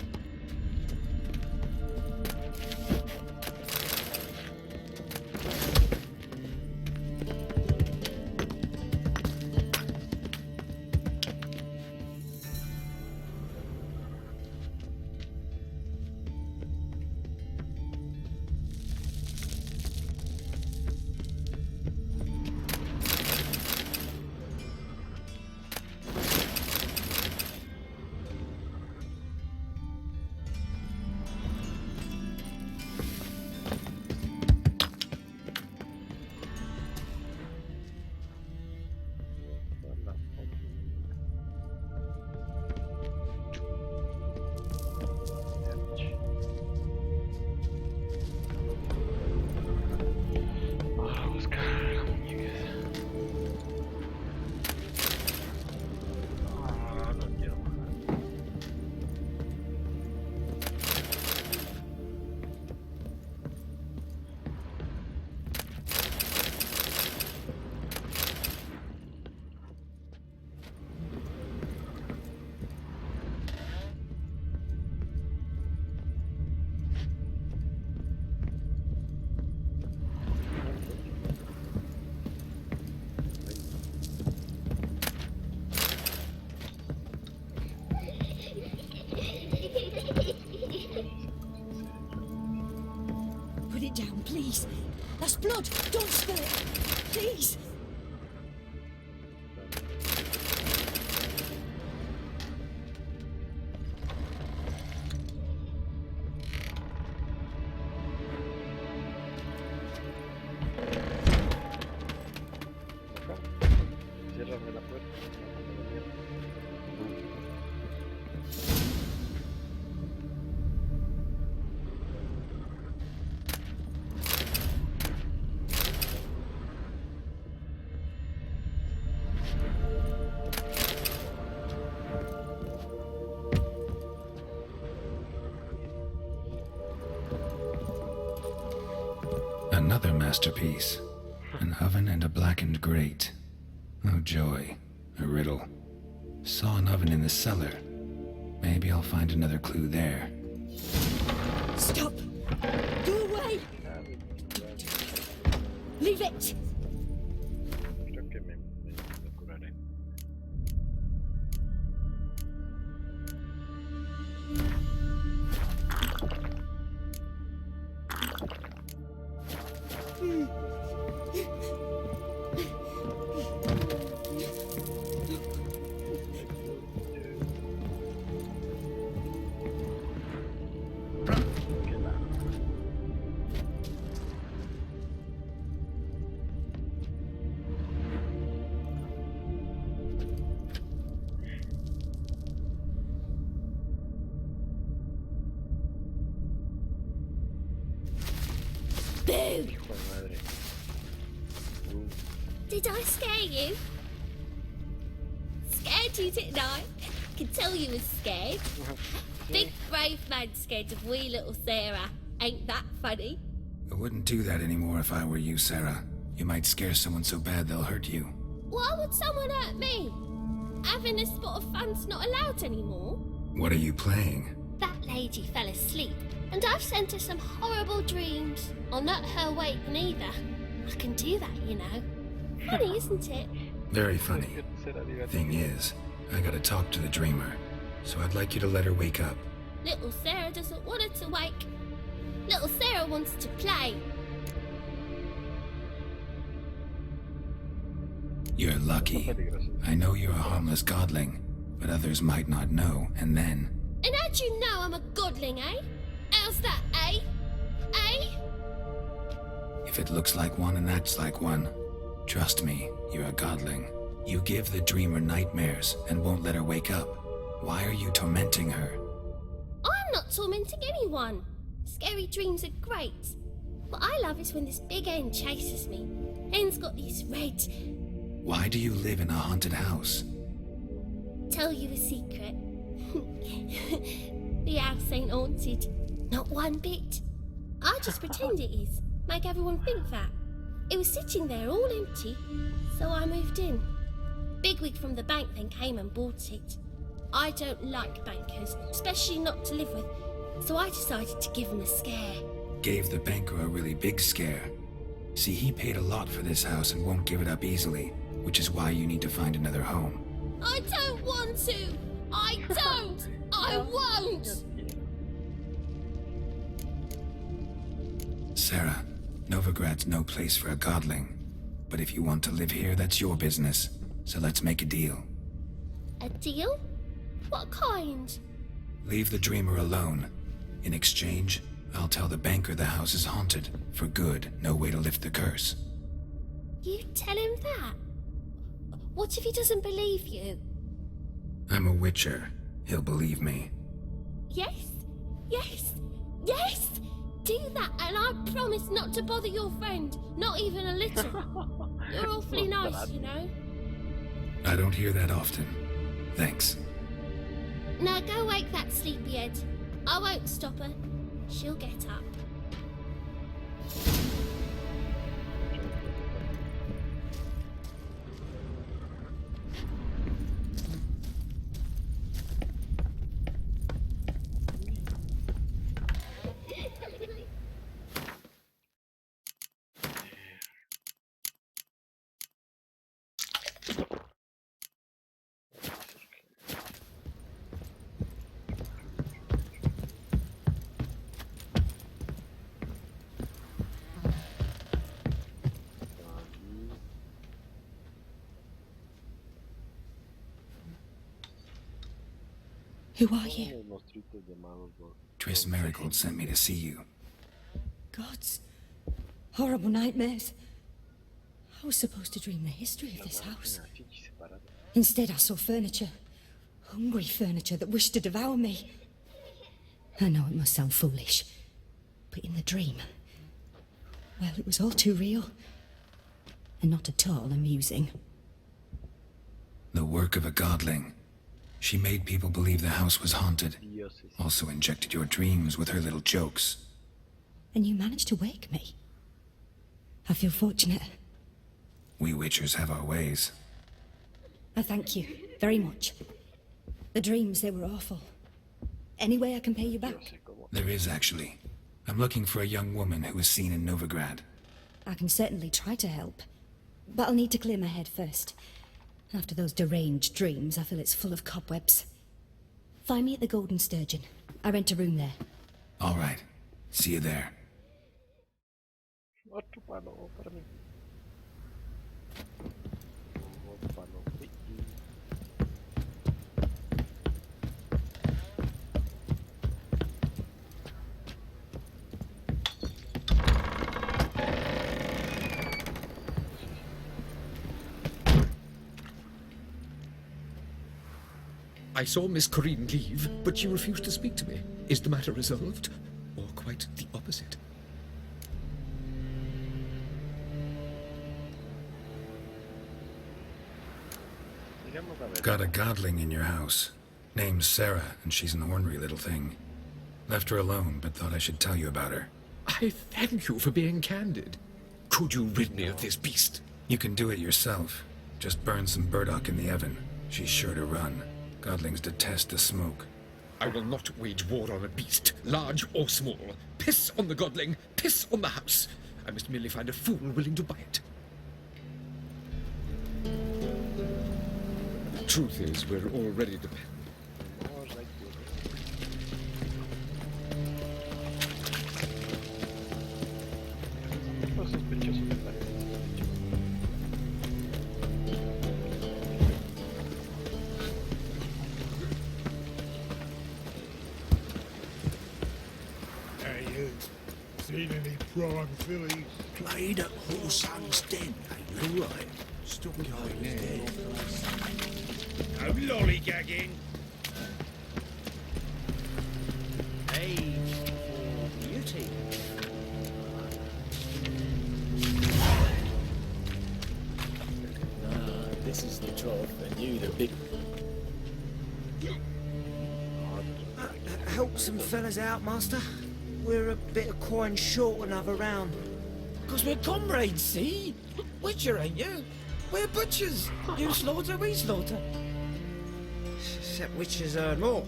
Ahora buscar muñecas. No quiero bajar. Put it down, please. That's blood. Don't spill it. Please. Ciérrame la puerta. Another masterpiece. An oven and a blackened grate. Oh joy. A riddle. Saw an oven in the cellar. Maybe I'll find another clue there. Stop! Go away! Leave it! Creo que me curaré. Qué la- Boo! Hijo de madre. Did I scare you? Scared you, didn't I? Can tell you was scared. Big brave man scared of wee little Sarah. Ain't that funny? I wouldn't do that anymore if I were you, Sarah. You might scare someone so bad they'll hurt you. Why would someone hurt me? having a spot of fun's not allowed anymore? What are you playing? That lady fell asleep, and I've sent her some horrible dreams. I'll not her wake neither. I can do that, you know. Funny, isn't it? Very funny. Thing is, I gotta talk to the dreamer, so I'd like you to let her wake up. Little Sarah doesn't want her to wake. Little Sarah wants to play. You're lucky. I know you're a harmless godling, but others might not know, and then... And how'd you know I'm a godling, eh? How's that, eh? Eh? If it looks like one and acts like one, trust me, you're a godling. You give the dreamer nightmares and won't let her wake up. Why are you tormenting her? I'm not tormenting anyone. Scary dreams are great. What I love is when this big hen chases me. Hen's got these red... Why do you live in a haunted house? Tell you a secret. The house ain't haunted. Not one bit. I just pretend it is. Make everyone think that. It was sitting there all empty, so I moved in. Bigwig from the bank then came and bought it. I don't like bankers, especially not to live with, so I decided to give him a scare. Gave the banker a really big scare. See, he paid a lot for this house and won't give it up easily, which is why you need to find another home. I don't want to! I don't! I won't! Sarah, Novigrad's no place for a godling. But if you want to live here, that's your business. So let's make a deal. A deal? What kind? Leave the dreamer alone. In exchange, I'll tell the banker the house is haunted. For good, no way to lift the curse. You tell him that? What if he doesn't believe you? I'm a witcher. He'll believe me. Yes, yes, yes! Do that and I promise not to bother your friend. Not even a little. You're awfully nice, you know. I don't hear that often. Thanks. Now go wake that sleepyhead. I won't stop her. She'll get up. Who are you? Triss Marigold sent me to see you. Gods. Horrible nightmares. I was supposed to dream the history of this house. Instead, I saw furniture. Hungry furniture that wished to devour me. I know it must sound foolish, but in the dream, well, it was all too real. And not at all amusing. The work of a godling. She made people believe the house was haunted. Also injected your dreams with her little jokes. And you managed to wake me. I feel fortunate. We witchers have our ways. I thank you very much. The dreams, they were awful. Any way I can pay you back? There is, actually. I'm looking for a young woman who was seen in Novigrad. I can certainly try to help. But I'll need to clear my head first. After those deranged dreams, I feel it's full of cobwebs. Find me at the Golden Sturgeon. I rent a room there. All right. See you there. I saw Miss Corinne leave, but she refused to speak to me. Is the matter resolved? Or quite the opposite? Got a godling in your house. Name's Sarah, and she's an ornery little thing. Left her alone, but thought I should tell you about her. I thank you for being candid. Could you rid me of this beast? You can do it yourself. Just burn some burdock in the oven. She's sure to run. Godlings detest the smoke. I will not wage war on a beast, large or small. Piss on the godling, piss on the house. I must merely find a fool willing to buy it. Truth is, we're already dependent. Lo sospechoso me parece. Hey, you. Seen any prime fillies? Played at Whoresun's Den, ain't you? Right. Still going there. No lollygagging. Age for beauty. This is the trough, and you the big... Help some fellas out, master. We're a bit of coin short another round. Because we're comrades, see? Witcher, ain't you? We're butchers. You slaughter, we slaughter. Except witches earn more.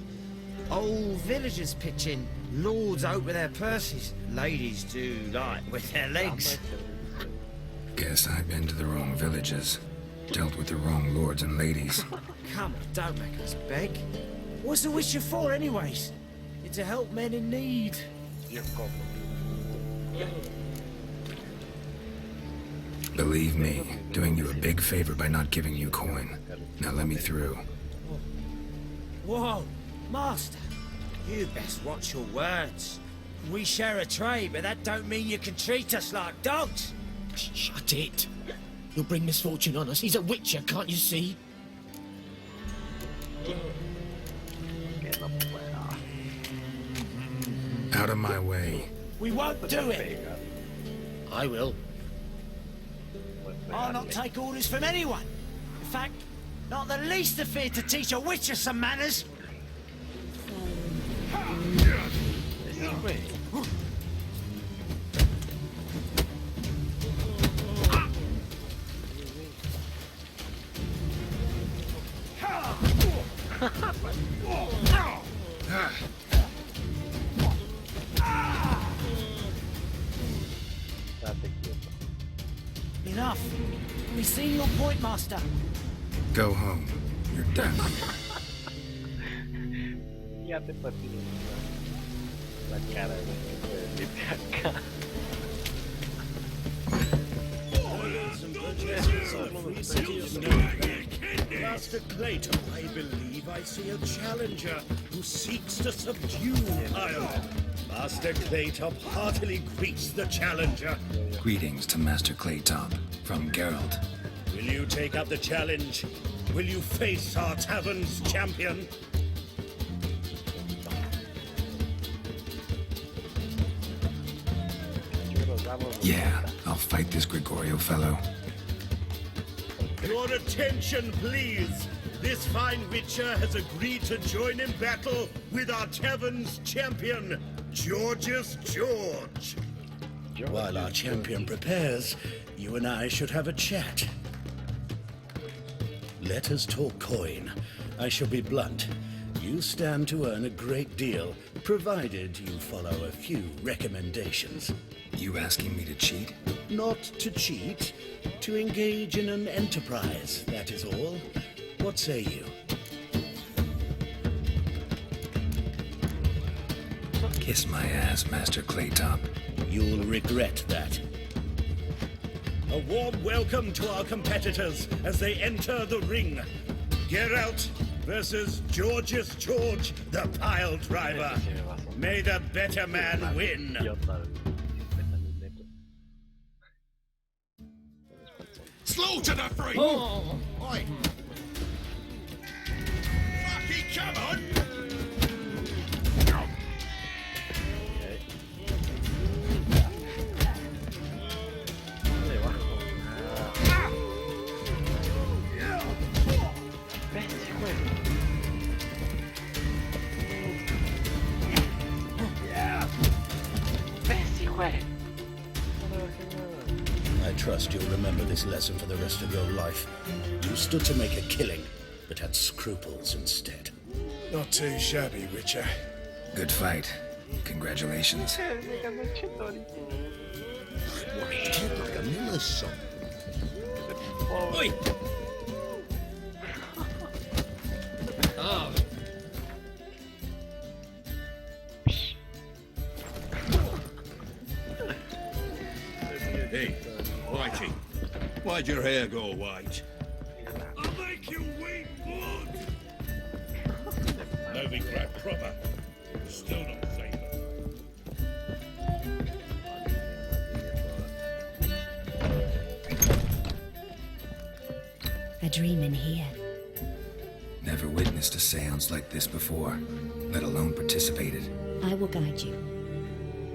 Old villagers pitch in. Lords out with their purses. Ladies do like with their legs. Guess I've been to the wrong villages. Dealt with the wrong lords and ladies. Come on, don't make us beg. What's the witcher for, anyways? It's to help men in need. Believe me, doing you a big favor by not giving you coin. Now let me through. Whoa, master. You best watch your words. We share a trade, but that don't mean you can treat us like dogs. Shut it. You'll bring misfortune on us. He's a witcher, can't you see? Out of my way. We won't do it. I will. I'll not take orders from anyone. In fact, not the least afraid to teach a witcher some manners. Enough. We've seen your point, master. Go home. You're done. Ya te partí la cara de que puedes irte acá. Master Clayton, I believe I see a challenger who seeks to subdue Ireland. Master Claytop heartily greets the challenger. Greetings to Master Claytop from Geralt. Will you take up the challenge? Will you face our tavern's champion? Yeah, I'll fight this Gregorio fellow. Your attention, please. This fine witcher has agreed to join in battle with our tavern's champion, George's George. While our champion prepares, you and I should have a chat. Let us talk coin. I shall be blunt. You stand to earn a great deal, provided you follow a few recommendations. You asking me to cheat? Not to cheat, to engage in an enterprise, that is all. What say you? Kiss my ass, Master Claytop. You'll regret that. A warm welcome to our competitors as they enter the ring. Geralt versus George's George, the pile driver. May the better man win. Slaughter the freak! Oh. Oi! Lucky, come on! I trust you'll remember this lesson for the rest of your life. You stood to make a killing. but had scruples instead. Not too shabby, Witcher. Good fight. Congratulations. Oi! Ah, Hey, Whitey, why'd your hair go white? I'll make you weep blood! Novi crap proper. Still not safe. A dream in here. Never witnessed a seance like this before, let alone participated. I will guide you.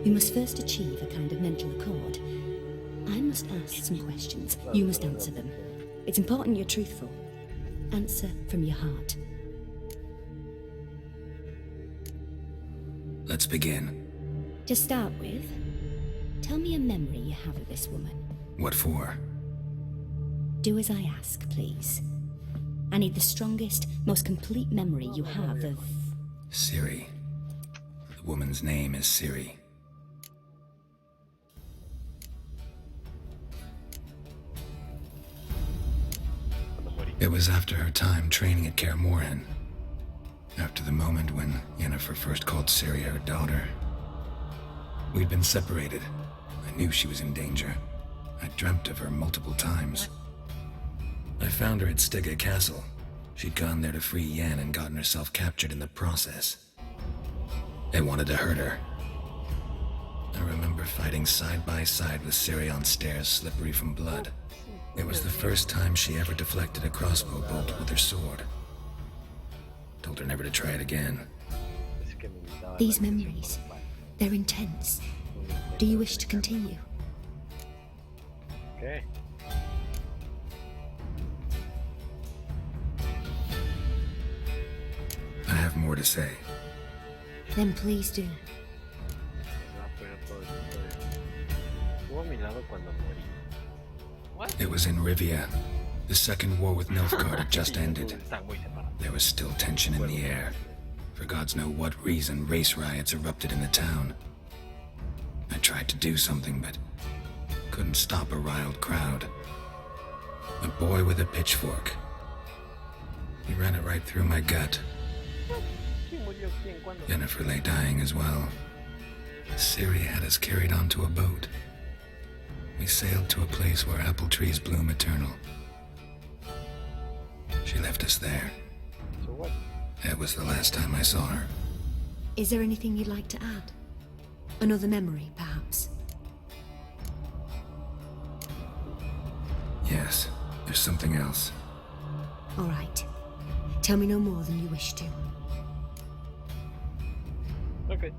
You must first achieve a kind of mental accord. I must ask some questions. You must answer them. It's important you're truthful. Answer from your heart. Let's begin. To start with, tell me a memory you have of this woman. What for? Do as I ask, please. I need the strongest, most complete memory you have of... Ciri. The woman's name is Ciri. It was after her time training at Kaer Morhen. After the moment when Yennefer first called Ciri her daughter. We'd been separated. I knew she was in danger. I dreamt of her multiple times. I found her at Stygga Castle. She'd gone there to free Yen and gotten herself captured in the process. They wanted to hurt her. I remember fighting side by side with Ciri on stairs slippery from blood. It was the first time she ever deflected a crossbow bolt with her sword. Told her never to try it again. These memories, they're intense. Do you wish to continue? Okay. I have more to say. Then please do. It was in Rivia. The second war with Nilfgaard had just ended. There was still tension in the air. For gods know what reason, race riots erupted in the town. I tried to do something, but couldn't stop a riled crowd. A boy with a pitchfork. He ran it right through my gut. Yennefer lay dying as well. Ciri had us carried onto a boat. We sailed to a place where apple trees bloom eternal. She left us there. So what? That was the last time I saw her. Is there anything you'd like to add? Another memory, perhaps? Yes, there's something else. All right. Tell me no more than you wish to. Okay.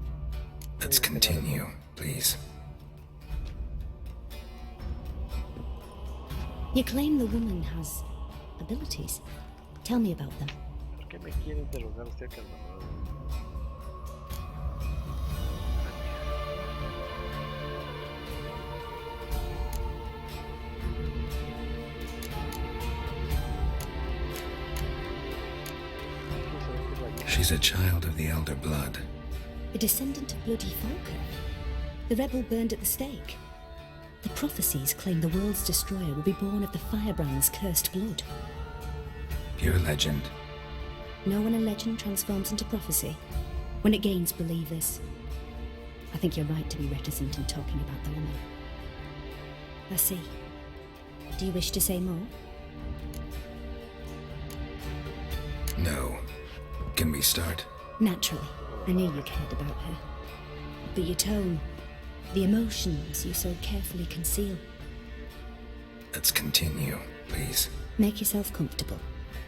Let's continue, please. You claim the woman has abilities. Tell me about them. ¿Por qué me quiere interrogar usted, Calvado? She's a child of the Elder Blood. A descendant of bloody Falcon. The rebel burned at the stake. The prophecies claim the world's destroyer will be born of the firebrand's cursed blood. Pure legend. Know when a legend transforms into prophecy? When it gains believers. I think you're right to be reticent in talking about the woman. I see. Do you wish to say more? No. Can we start? Naturally. I knew you cared about her. But your tone, the emotions you so carefully conceal. Let's continue, please. Make yourself comfortable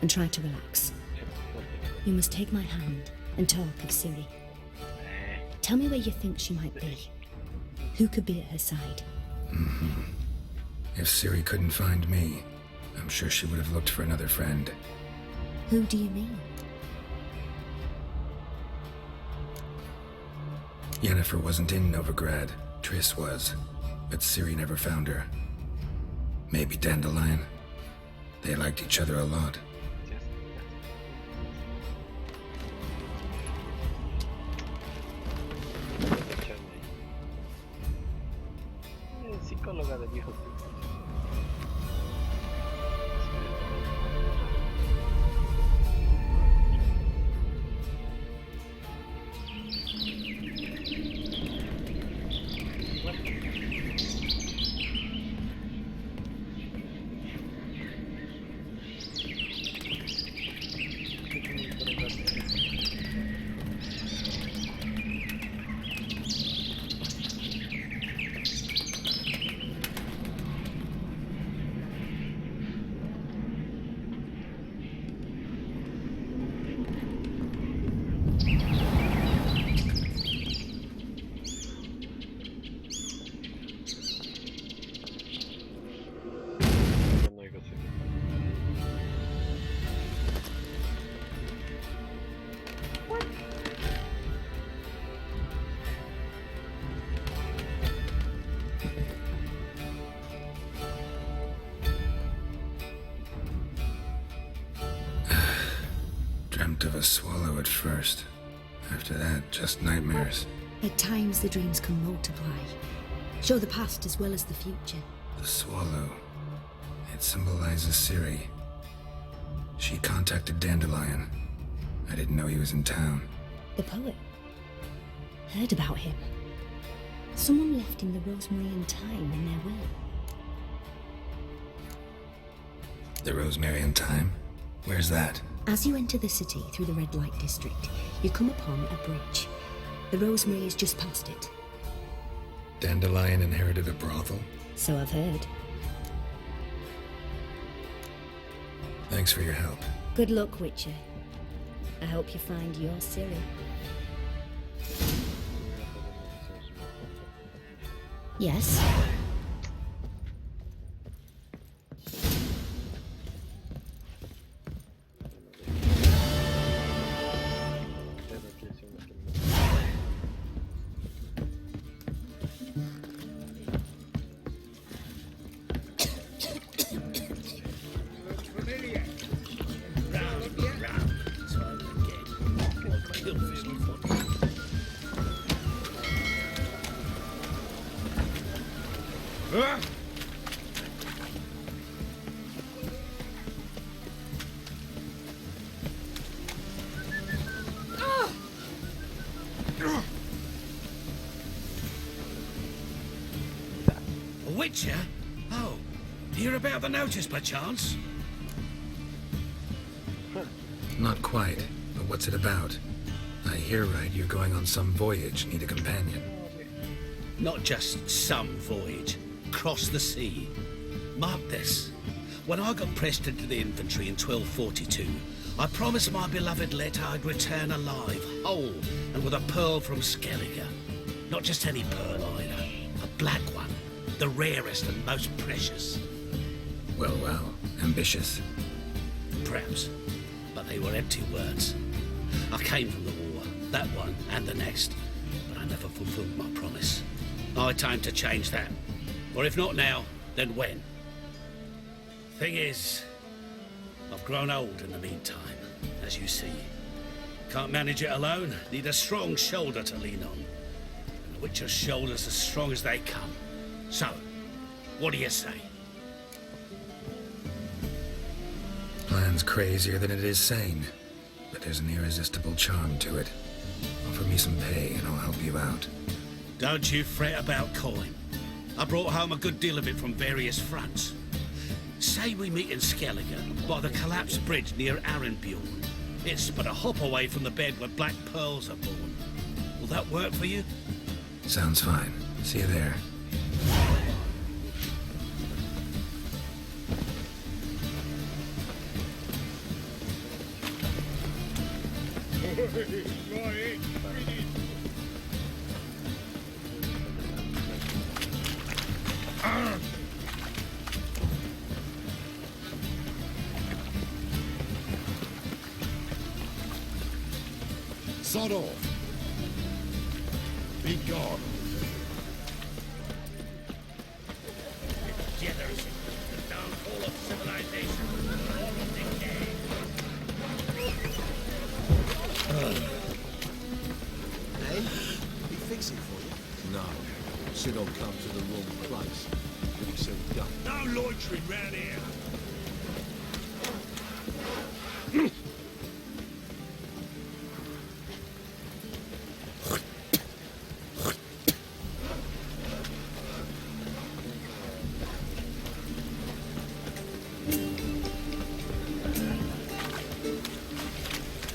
and try to relax. You must take my hand and talk of Ciri. Tell me where you think she might be. Who could be at her side? If Ciri couldn't find me, I'm sure she would have looked for another friend. Who do you mean? Yennefer wasn't in Novigrad. Triss was. But Ciri never found her. Maybe Dandelion. They liked each other a lot. del hijo. Dreamt of a swallow at first. After that, just nightmares. At times, the dreams can multiply, show the past as well as the future. The swallow. It symbolizes Ciri. She contacted Dandelion. I didn't know he was in town. The poet. Heard about him. Someone left him the rosemary and thyme in their will. The rosemary and thyme? Where's that? As you enter the city through the red light district, you come upon a bridge. The rosemary is just past it. Dandelion inherited a brothel? So I've heard. Thanks for your help. Good luck, Witcher. I hope you find your Ciri. Yes? Witcher? Oh, hear about the notice, perchance? Not quite, but what's it about? I hear right you're going on some voyage, need a companion. Not just some voyage. Cross the sea. Mark this. When I got pressed into the infantry in 1242, I promised my beloved Let I'd return alive, whole, and with a pearl from Skellige. Not just any pearl either. A black one. The rarest and most precious. Well, well, ambitious. Perhaps. But they were empty words. I came from the war, that one and the next, but I never fulfilled my promise. High time to change that. Or if not now, then when? Thing is, I've grown old in the meantime, as you see. Can't manage it alone, need a strong shoulder to lean on. And the Witcher's shoulders as strong as they come. So, what do you say? Plan's crazier than it is sane, but there's an irresistible charm to it. Offer me some pay and I'll help you out. Don't you fret about coin. I brought home a good deal of it from various fronts. Say we meet in Skellige, by the collapsed bridge near Arenbjorn. It's but a hop away from the bed where black pearls are born. Will that work for you? Sounds fine. See you there. Sod off. Be gone. Degeneracy, the downfall of civilization. Hey, we fix it for you. No, shit all come to the wrong place. With No loitering round here.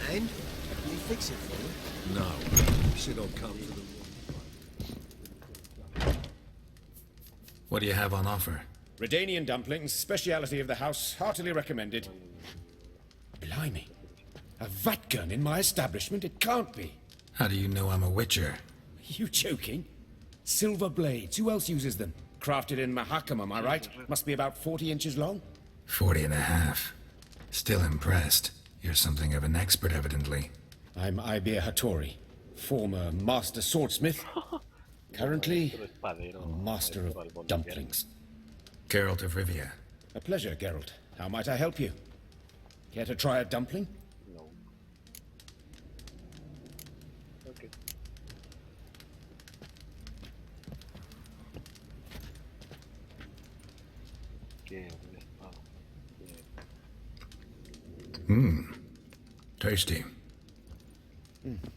And? Did he fix it for you? No. Said I'll come to the... What do you have on offer? Redanian dumplings, speciality of the house, heartily recommended. Blimey. A vatgun in my establishment? It can't be. How do you know I'm a witcher? Are you joking? Silver blades, who else uses them? Crafted in Mahakam, am I right? Must be about 40 inches long? 40 and a half. Still impressed. You're something of an expert, evidently. I'm Ibir Hattori, former master swordsmith. Currently, a master of dumplings. Geralt of Rivia. A pleasure, Geralt. How might I help you? Care to try a dumpling? No. Okay. Tasty.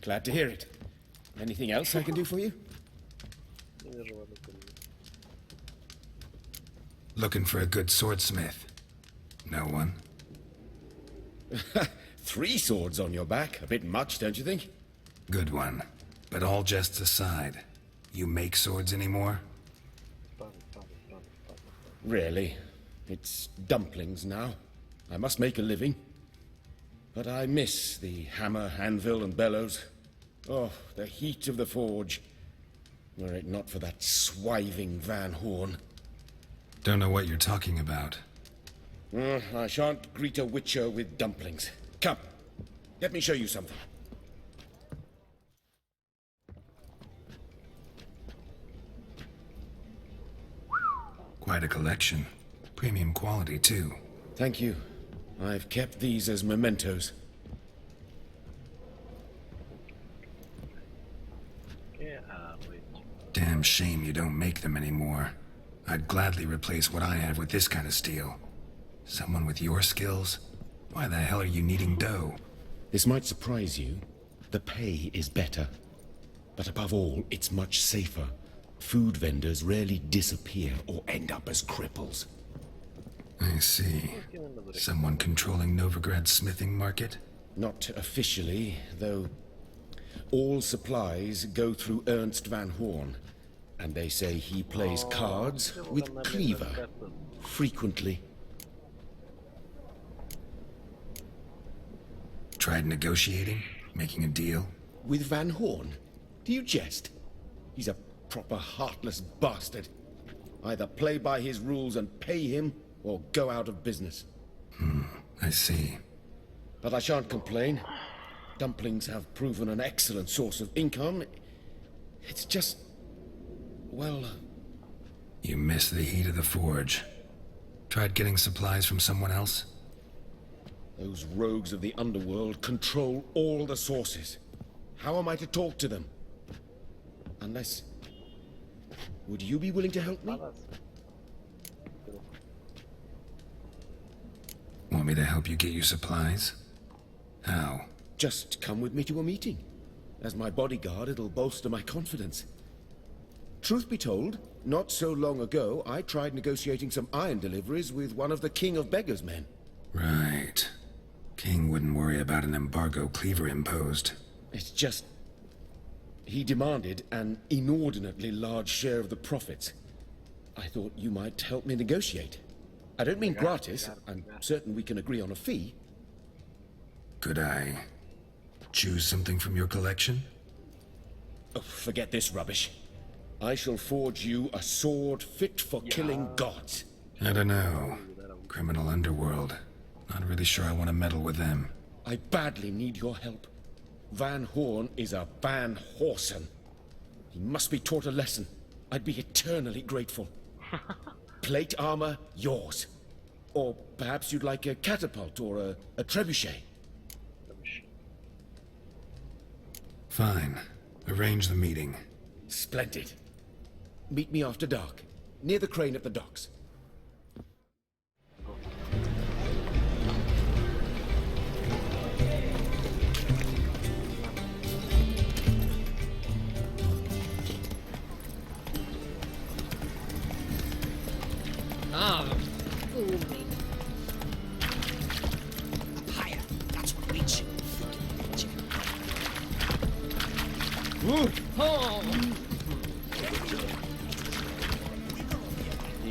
Glad to hear it. Anything else I can do for you? Looking for a good swordsmith. No one? 3 swords on your back. A bit much, don't you think? Good one. But all jests aside, you make swords anymore? Really? It's dumplings now. I must make a living. But I miss the hammer, anvil, and bellows. Oh, the heat of the forge. Were it not for that swiving Van Horn. Don't know what you're talking about. I shan't greet a witcher with dumplings. Come, let me show you something. Quite a collection. Premium quality, too. Thank you. I've kept these as mementos. Damn shame you don't make them anymore. I'd gladly replace what I have with this kind of steel. Someone with your skills? Why the hell are you needing dough? This might surprise you. The pay is better. But above all, it's much safer. Food vendors rarely disappear or end up as cripples. I see. Someone controlling Novigrad's smithing market? Not officially, though all supplies go through Ernst Van Horn. And they say he plays cards with Cleaver. Frequently. Tried negotiating? Making a deal? With Van Horn? Do you jest? He's a proper heartless bastard. Either play by his rules and pay him, or go out of business. I see. But I shan't complain. Dumplings have proven an excellent source of income. It's just... well... You miss the heat of the forge. Tried getting supplies from someone else? Those rogues of the underworld control all the sources. How am I to talk to them? Unless... would you be willing to help me? Want me to help you get you supplies? How? Just come with me to a meeting. As my bodyguard, it'll bolster my confidence. Truth be told, not so long ago, I tried negotiating some iron deliveries with one of the King of Beggars' men. Right. King wouldn't worry about an embargo Cleaver imposed. It's just... he demanded an inordinately large share of the profits. I thought you might help me negotiate. I don't mean gratis. I'm certain we can agree on a fee. Could I choose something from your collection? Oh, forget this rubbish. I shall forge you a sword fit for killing gods. I don't know. Criminal underworld. Not really sure I want to meddle with them. I badly need your help. Van Horn is a Van Horsen. He must be taught a lesson. I'd be eternally grateful. Plate armor, yours. Or perhaps you'd like a catapult or a trebuchet. Fine. Arrange the meeting. Splendid. Meet me after dark, near the crane at the docks. In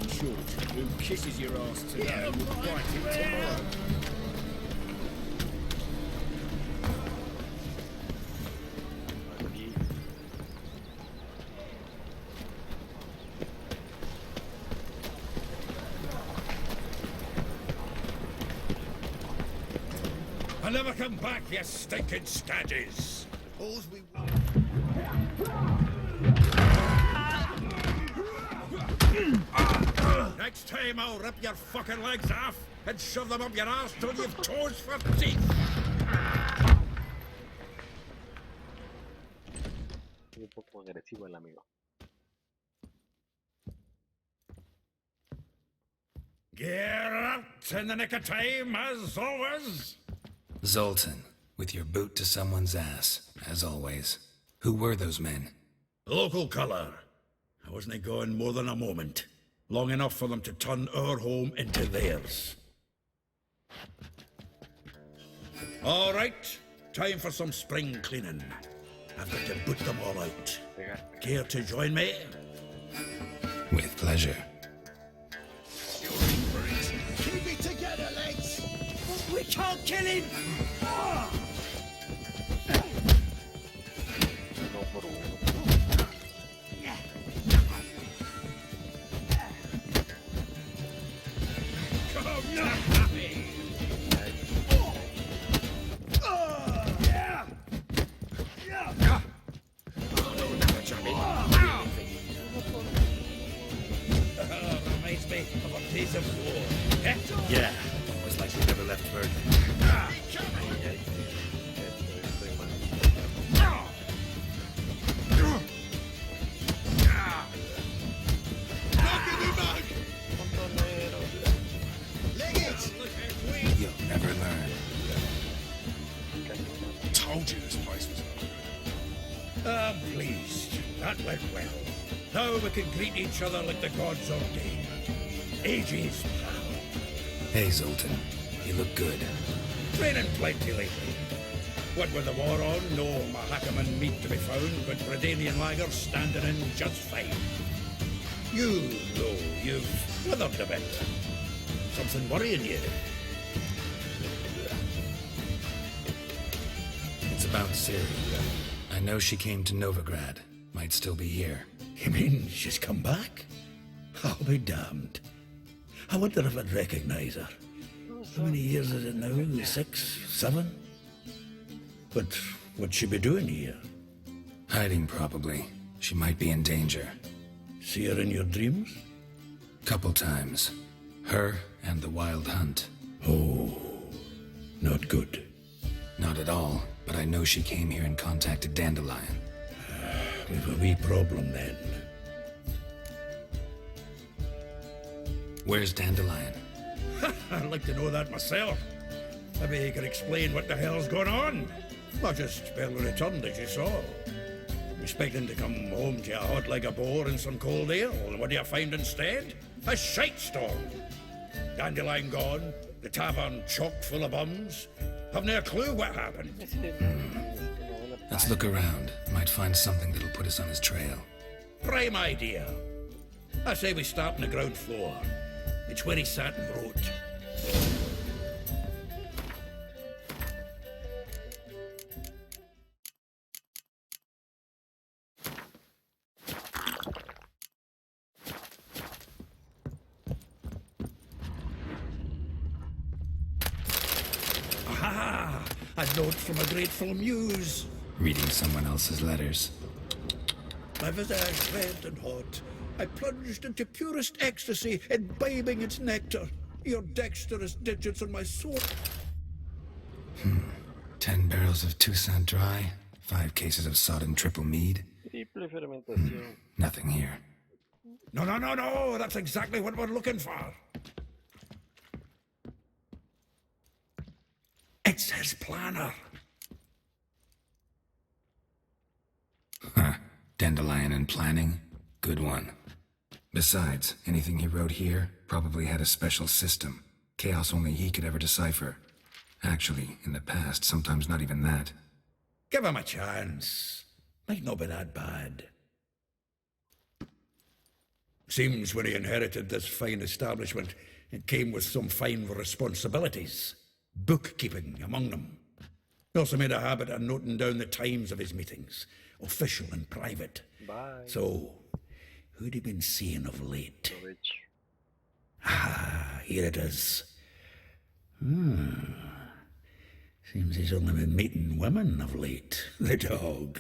short, who kisses your ass today will bite it tomorrow. I'll never come back, you stinking stagges. All's we Next time I'll rip your fucking legs off and shove them up your ass till you've toes for teeth. Un poco agresivo el amigo. Get out in the nick of time, as always. Zoltan, with your boot to someone's ass, as always. Who were those men? Local colour. I wasn't gone more than a moment. Long enough for them to turn our home into theirs. All right, time for some spring cleaning. I've got to boot them all out. Care to join me? With pleasure. keep it together, lads. We can't kill him! Reminds me of a piece of war. Yeah, was like we never left Bergen. You'll never learn. Told you this place was I'm pleased. That went well. Now we can greet each other like the gods ordained. Ages, pal. Hey, Zoltan. You look good. Training plenty lately. What with the war on, no Mahakaman meat to be found, but Redanian lagers standing in just fine. You, though, you've withered a bit. Something worrying you? It's about Siri. I know she came to Novigrad. Might still be here. You mean she's come back? I'll be damned. I wonder if I'd recognize her. How many years is it now? 6, 7? But what'd she be doing here? Hiding, probably. She might be in danger. See her in your dreams? Couple times. Her and the Wild Hunt. Oh, not good. Not at all, but I know she came here and contacted Dandelion. We've a wee problem then. Where's Dandelion? I'd like to know that myself. Maybe he could explain what the hell's going on. Not just barely returned, as you saw. Expecting to come home to a hot like a boar and some cold ale, and what do you find instead? A shite storm. Dandelion gone, the tavern chock full of bums. Have no clue what happened. Let's look around. Might find something that'll put us on his trail. Prime idea. I say we start on the ground floor. It's where he sat and wrote. Aha! A note from a grateful muse. Reading someone else's letters. My visage red and hot. I plunged into purest ecstasy, imbibing its nectar. Your dexterous digits on my sword. 10 barrels of Toussaint Dry. 5 cases of sodden triple mead. Triple fermentación. Nothing here. No. That's exactly what we're looking for. It's his planner. Huh. Dandelion and planning? Good one. Besides, anything he wrote here probably had a special system. Chaos only he could ever decipher. Actually, in the past, sometimes not even that. Give him a chance. Might not be that bad. Seems when he inherited this fine establishment, it came with some fine responsibilities. Bookkeeping among them. He also made a habit of noting down the times of his meetings, official and private. Bye. So, who'd he been seeing of late? Ah, here it is. Seems he's only been meeting women of late, the dog.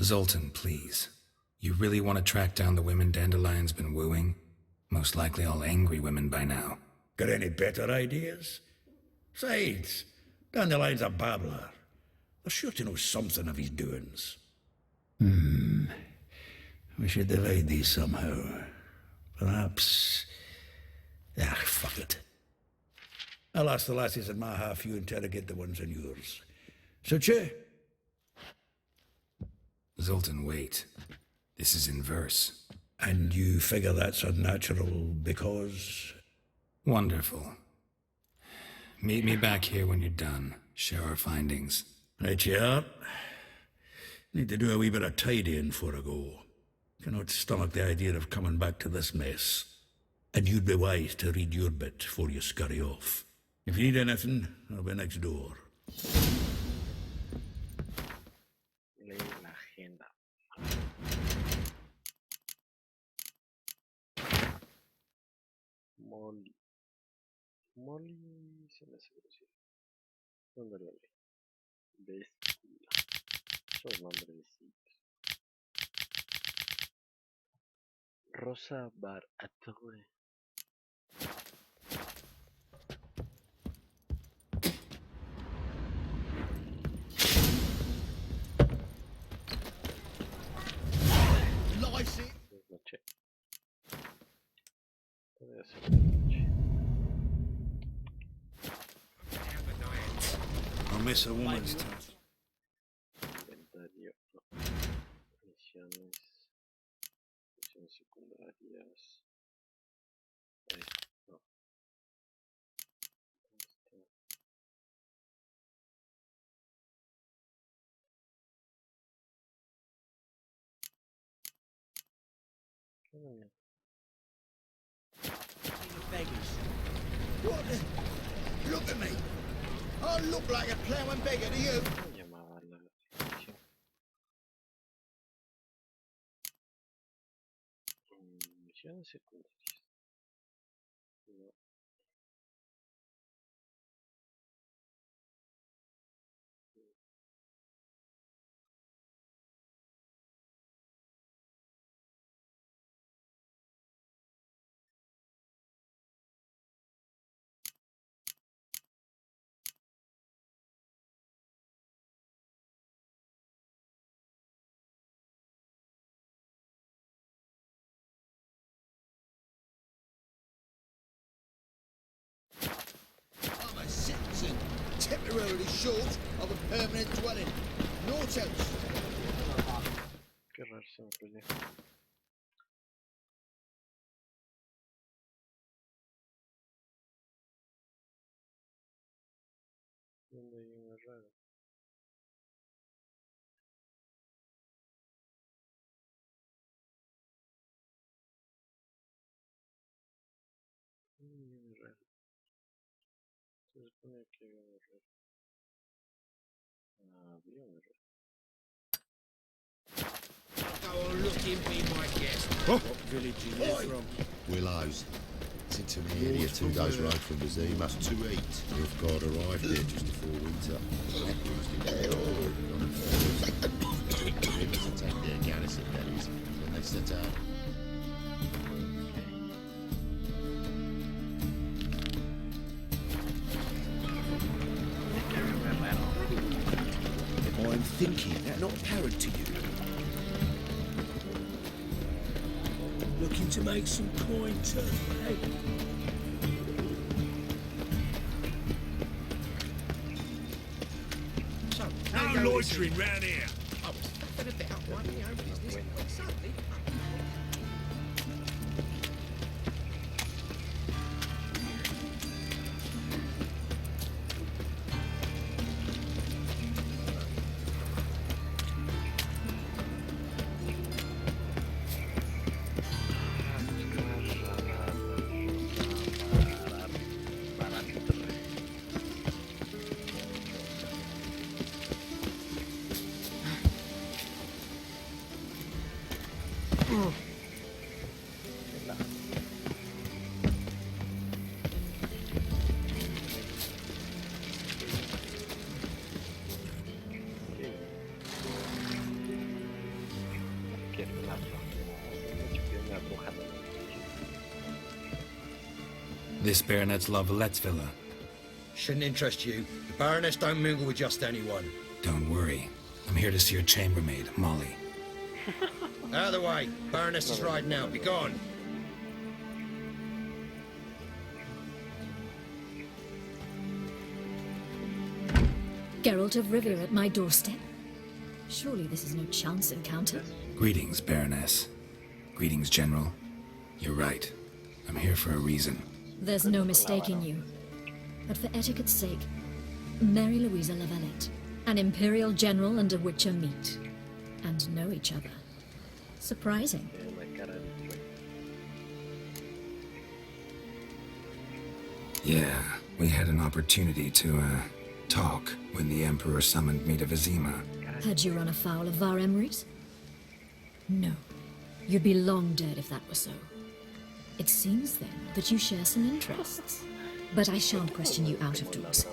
Zoltan, please. You really want to track down the women Dandelion's been wooing? Most likely all angry women by now. Got any better ideas? Besides, Dandelion's a babbler. They're sure to know something of his doings. We should divide these somehow. Perhaps... fuck it. I'll ask the lassies in my half, you interrogate the ones in yours. Suit you? Zoltan, wait. This is in verse. And you figure that's unnatural because... Wonderful. Meet me back here when you're done. Share our findings. Right you are. Need to do a wee bit of tidying before I go. Cannot stomach the idea of coming back to this mess. And you'd be wise to read your bit before you scurry off. If you need anything, I'll be next door. Lee la agenda. Molly. Molly se me hace conocido. ¿Dónde lo leí? Vestila. Esos nombrecitos. Rosa Bar Atoe. Es noche. Podría ser noche. I'll miss a woman's touch. Inventario. Misiones. Misiones secundarias. Ahí. No. ¿Dónde está? ¿Qué onda? What the... Look at me! I look like a ploughing beggar to you! ¿Cómo llamaba la misión? Misiones secundarias. No. I'm a citizen, temporarily short of a permanent dwelling. Naught else. Qué raro se me perdió. ¿Dónde hay uno raro? ¿Dónde hay uno raro? Se supone que había uno raro. Había uno raro. Go on looking, be my guest. What village are you from? Willows. It's into the area 2 days' ride from Bazima. 2-8. You've got arrived here just before winter. To take their garrison, that is, when they set out. I'm thinking that not apparent to you. Looking to make some coin turn, eh? So, No loitering round here. I was faffing about minding my own business when suddenly... This baronet's La Vallette's villa. Shouldn't interest you. The Baroness don't mingle with just anyone. Don't worry. I'm here to see your chambermaid, Molly. Out of the way. Baroness is riding out. Be gone. Geralt of Rivia at my doorstep? Surely this is no chance encounter. Greetings, Baroness. Greetings, General. You're right. I'm here for a reason. There's no mistaking you. But for etiquette's sake, Mary Louisa La Valette, an Imperial General and a Witcher meet. And know each other. Surprising. Yeah, we had an opportunity to, talk when the Emperor summoned me to Vizima. Had you run afoul of Var Emrys? No. You'd be long dead if that were so. It seems, then, that you share some interests. But I shan't question you out of doors.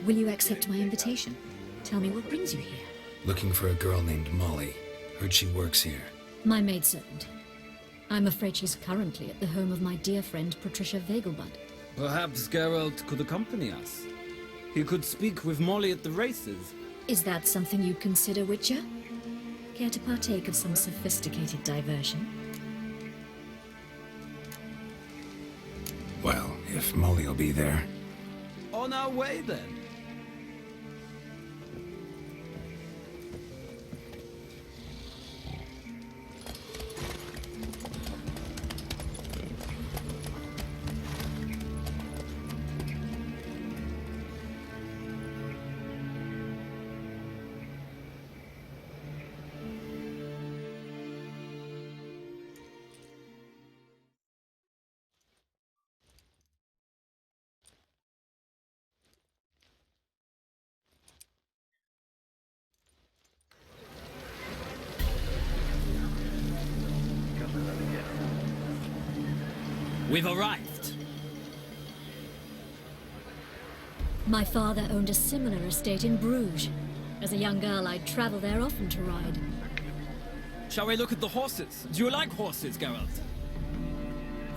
Will you accept my invitation? Tell me what brings you here. Looking for a girl named Molly. Heard she works here. My maidservant. I'm afraid she's currently at the home of my dear friend Patricia Vegelbud. Perhaps Geralt could accompany us. He could speak with Molly at the races. Is that something you'd consider, Witcher? Care to partake of some sophisticated diversion? Well, if Molly'll be there. On our way, then. We've arrived. My father owned a similar estate in Bruges. As a young girl, I'd travel there often to ride. Shall we look at the horses? Do you like horses, Geralt?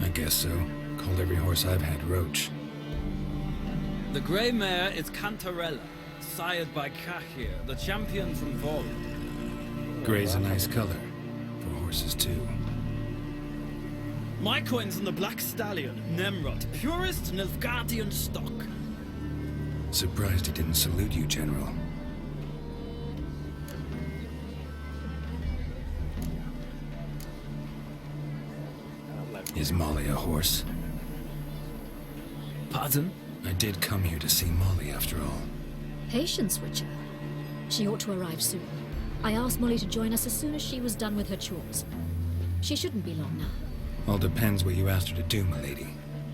I guess so. Called every horse I've had Roach. The grey mare is Cantarella, sired by Cahir, the champion from Vol. Grey's a nice color. For horses, too. My coin's on the Black Stallion, Nemrod, purest Nilfgaardian stock. Surprised he didn't salute you, General. Is Molly a horse? Pardon? I did come here to see Molly, after all. Patience, Witcher. She ought to arrive soon. I asked Molly to join us as soon as she was done with her chores. She shouldn't be long now. All depends what you asked her to do, milady.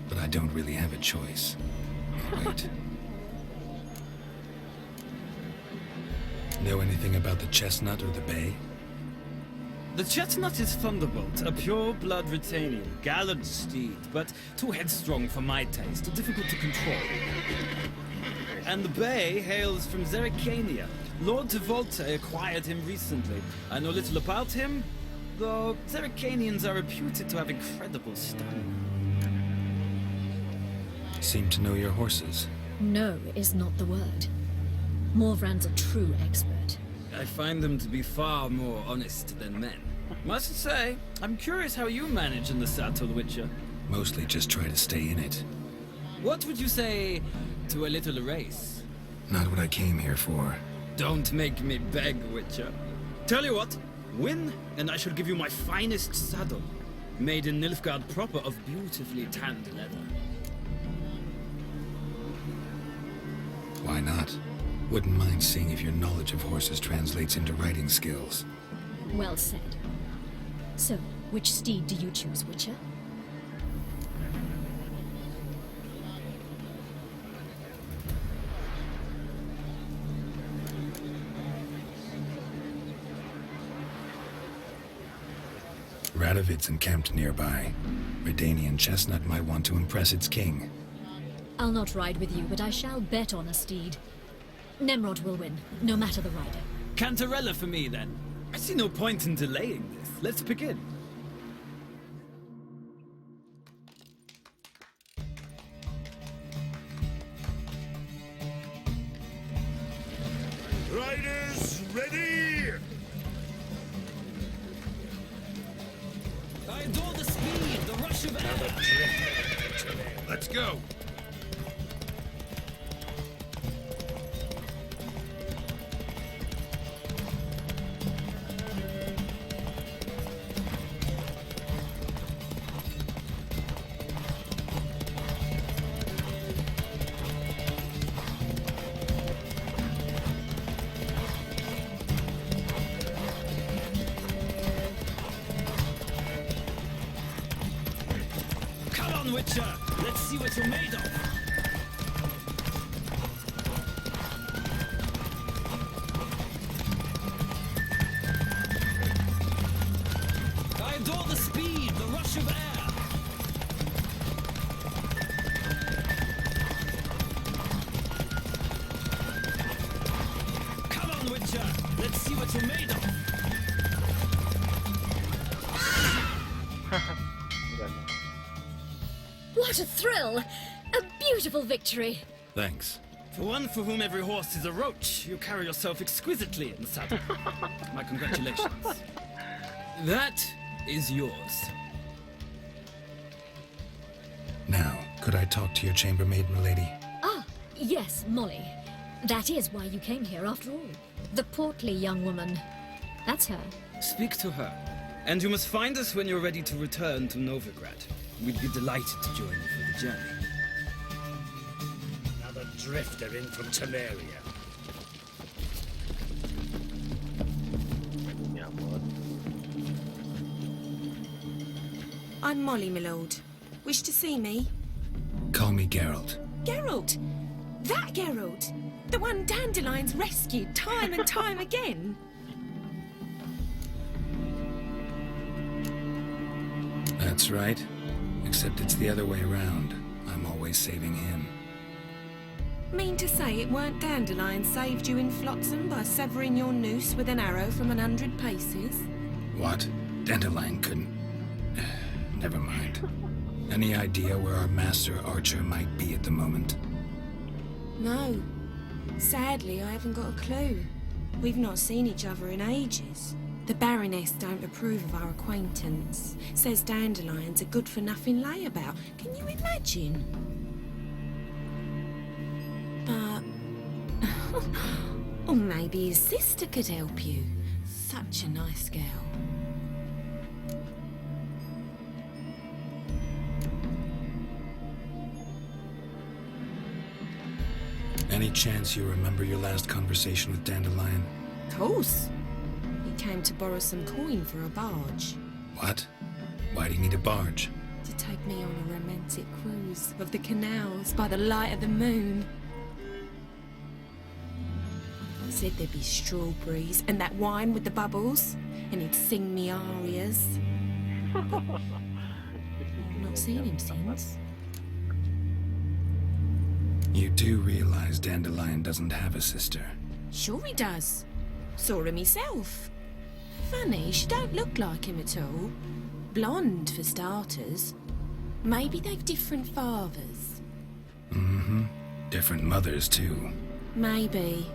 But I don't really have a choice. I'll wait. Know anything about the chestnut or the bay? The chestnut is Thunderbolt, a pure-blood Retanian, gallant steed, but too headstrong for my taste, difficult to control. And the bay hails from Zerrikania. Lord Tevolte acquired him recently. I know little about him, though Zerrikanians are reputed to have incredible stamina. Seem to know your horses. No is not the word. Morvran's a true expert. I find them to be far more honest than men. Must say, I'm curious how you manage in the saddle, Witcher. Mostly just try to stay in it. What would you say to a little race? Not what I came here for. Don't make me beg, Witcher. Tell you what, win, and I shall give you my finest saddle. Made in Nilfgaard proper of beautifully tanned leather. Why not? Wouldn't mind seeing if your knowledge of horses translates into riding skills. Well said. So, which steed do you choose, Witcher? Radovid's encamped nearby. Redanian chestnut might want to impress its king. I'll not ride with you, but I shall bet on a steed. Nemrod will win, no matter the rider. Cantarella for me, then. I see no point in delaying this. Let's begin. Riders, ready! I adore the speed, the rush of air. Let's go. Come on, Witcher. Let's see what you're made of. I adore the speed, the rush of air. Come on, Witcher. Let's see what you're made of. What a thrill! A beautiful victory. Thanks. For one for whom every horse is a roach, you carry yourself exquisitely in the saddle. My congratulations. That is yours. Now, could I talk to your chambermaid, milady? Ah, yes, Molly. That is why you came here after all. The portly young woman. That's her. Speak to her. And you must find us when you're ready to return to Novigrad. We'd be delighted to join you for the journey. Another drifter in from Temeria. I'm Molly, my lord. Wish to see me? Call me Geralt. Geralt! That Geralt! The one Dandelion's rescued time and time again! That's right. Except it's the other way around. I'm always saving him. Mean to say it weren't Dandelion saved you in Flotsam by severing your noose with an arrow from 100 paces? What? Dandelion couldn't... Never mind. Any idea where our master archer might be at the moment? No. Sadly, I haven't got a clue. We've not seen each other in ages. The Baroness don't approve of our acquaintance. Says Dandelion's a good-for-nothing layabout. Can you imagine? But... or maybe his sister could help you. Such a nice girl. Any chance you remember your last conversation with Dandelion? Of course. He came to borrow some coin for a barge. What? Why do you need a barge? To take me on a romantic cruise of the canals by the light of the moon. Said there'd be strawberries and that wine with the bubbles, and he'd sing me arias. I've not seen him since. You do realize Dandelion doesn't have a sister? Sure he does. Saw him myself. Funny, she don't look like him at all. Blonde, for starters. Maybe they've different fathers. Mm-hmm. Different mothers, too. Maybe.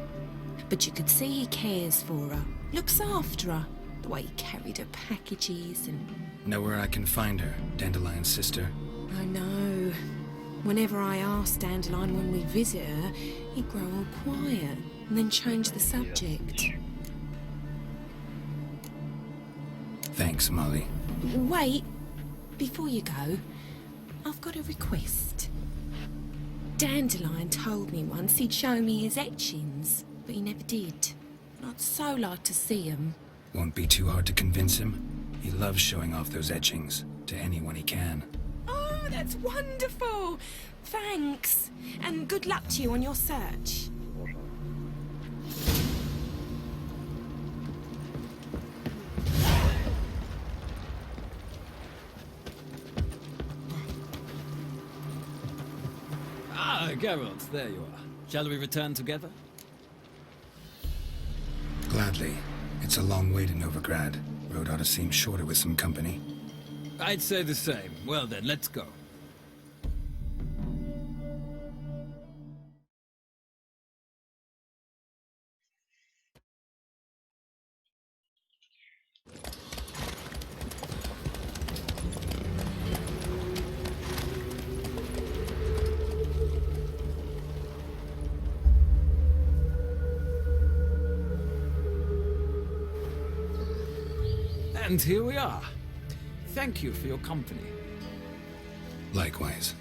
But you could see he cares for her. Looks after her. The way he carried her packages and... Know where I can find her, Dandelion's sister? I know. Whenever I ask Dandelion when we visit her, he'd grow all quiet and then change the subject. Thanks, Molly. Wait, before you go, I've got a request. Dandelion told me once he'd show me his etchings, but he never did. I'd so like to see them. Won't be too hard to convince him. He loves showing off those etchings to anyone he can. Oh, that's wonderful! Thanks, and good luck to you on your search. Ah, Geralt, there you are. Shall we return together? Gladly. It's a long way to Novigrad. Road ought to seem shorter with some company. I'd say the same. Well then, let's go. And here we are. Thank you for your company. Likewise.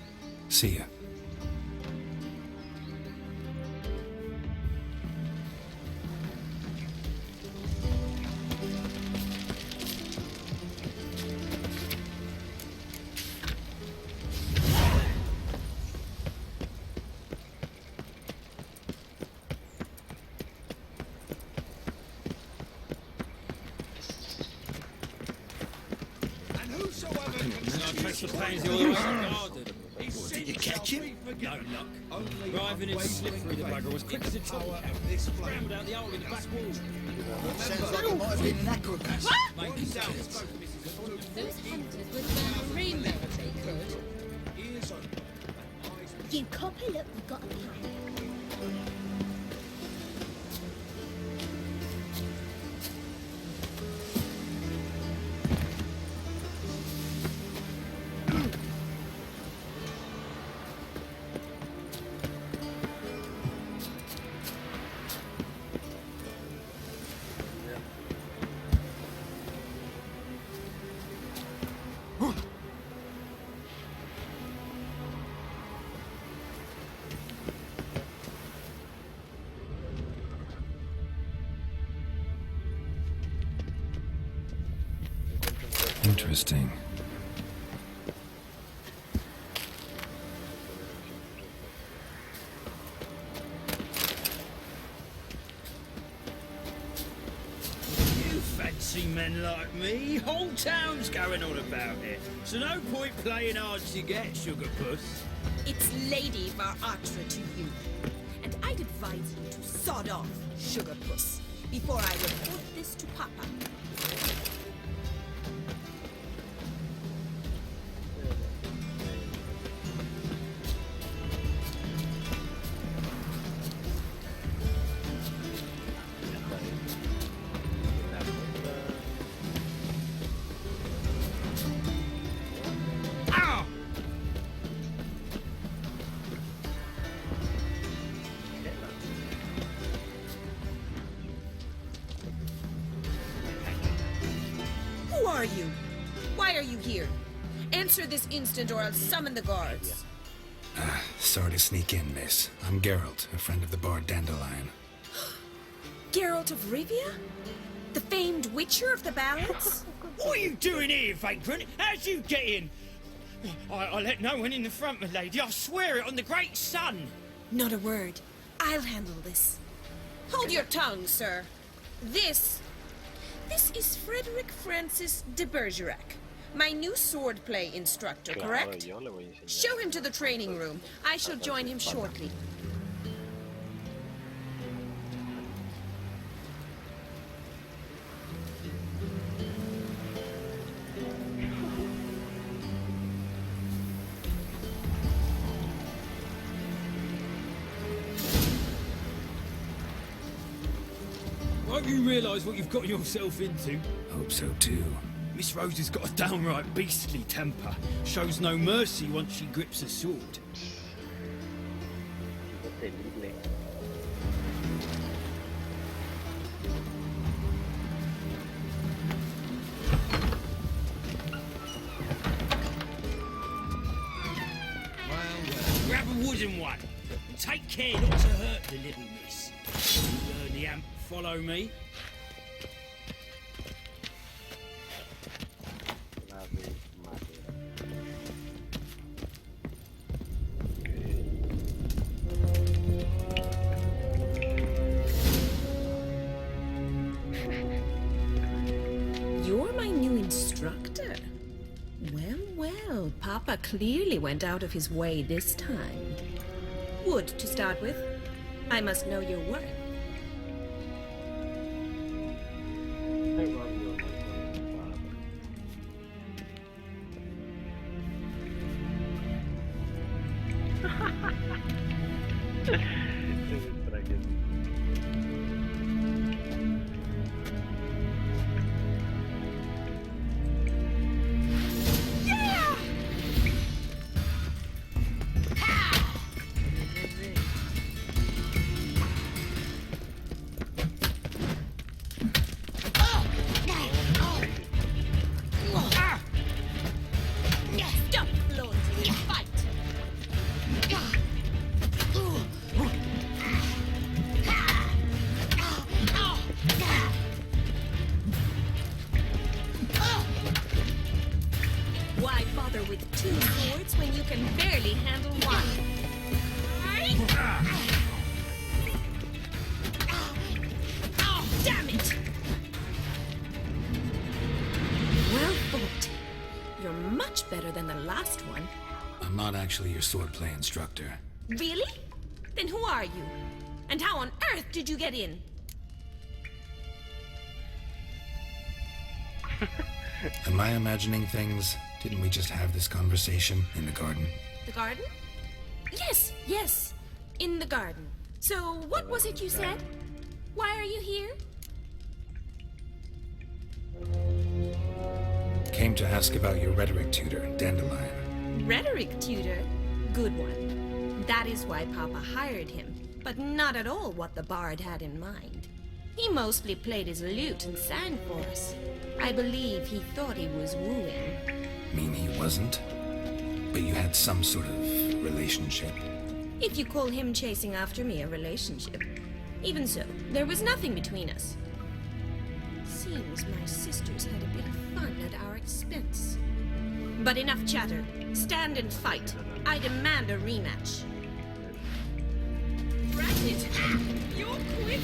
See ya. Did you catch him? No luck. Driving in slippery, the bugger was quick as a chop. Scrambled out the hole in the back wall. Sounds like it might have been an acrobat. Those hunters would learn free mode if they could. You copper, look, we've got a plan. Interesting. You fancy men like me? Whole town's going on about it. So no point playing hard to get, sugar puss. It's Lady Varatra to you. And I'd advise you to sod off, sugar puss, before I report this to Papa. Who are you? Why are you here? Answer this instant or I'll summon the guards. Sorry to sneak in, miss. I'm Geralt, a friend of the bard Dandelion. Geralt of Rivia? The famed witcher of the ballads? What are you doing here, vagrant? How'd you get in? I let no one in the front, my lady. I swear it on the great sun. Not a word. I'll handle this. Hold your tongue, sir. This is Frederick Francis de Bergerac, my new swordplay instructor, correct? Show him to the training room. I shall join him shortly. Won't you realise what you've got yourself into? Hope so too. Miss Rose has got a downright beastly temper. Shows no mercy once she grips a sword. Grab a wooden one. And take care not to hurt the little miss. You learn the amp, follow me. You're my new instructor. Well, Papa clearly went out of his way this time. Wood, to start with. I must know your worth. two swords when you can barely handle one? Oh, damn it! Well fought. You're much better than the last one. I'm not actually your swordplay instructor. Really? Then who are you? And how on earth did you get in? Am I imagining things? Didn't we just have this conversation in the garden? The garden? Yes, yes. In the garden. So, what was it you said? Why are you here? Came to ask about your rhetoric tutor, Dandelion. Rhetoric tutor? Good one. That is why Papa hired him, but not at all what the bard had in mind. He mostly played his lute and sang for us. I believe he thought he was wooing. Mean he wasn't? But you had some sort of relationship. If you call him chasing after me a relationship. Even so, there was nothing between us. Seems my sisters had a bit of fun at our expense. But enough chatter. Stand and fight. I demand a rematch. Drat it! You're quick!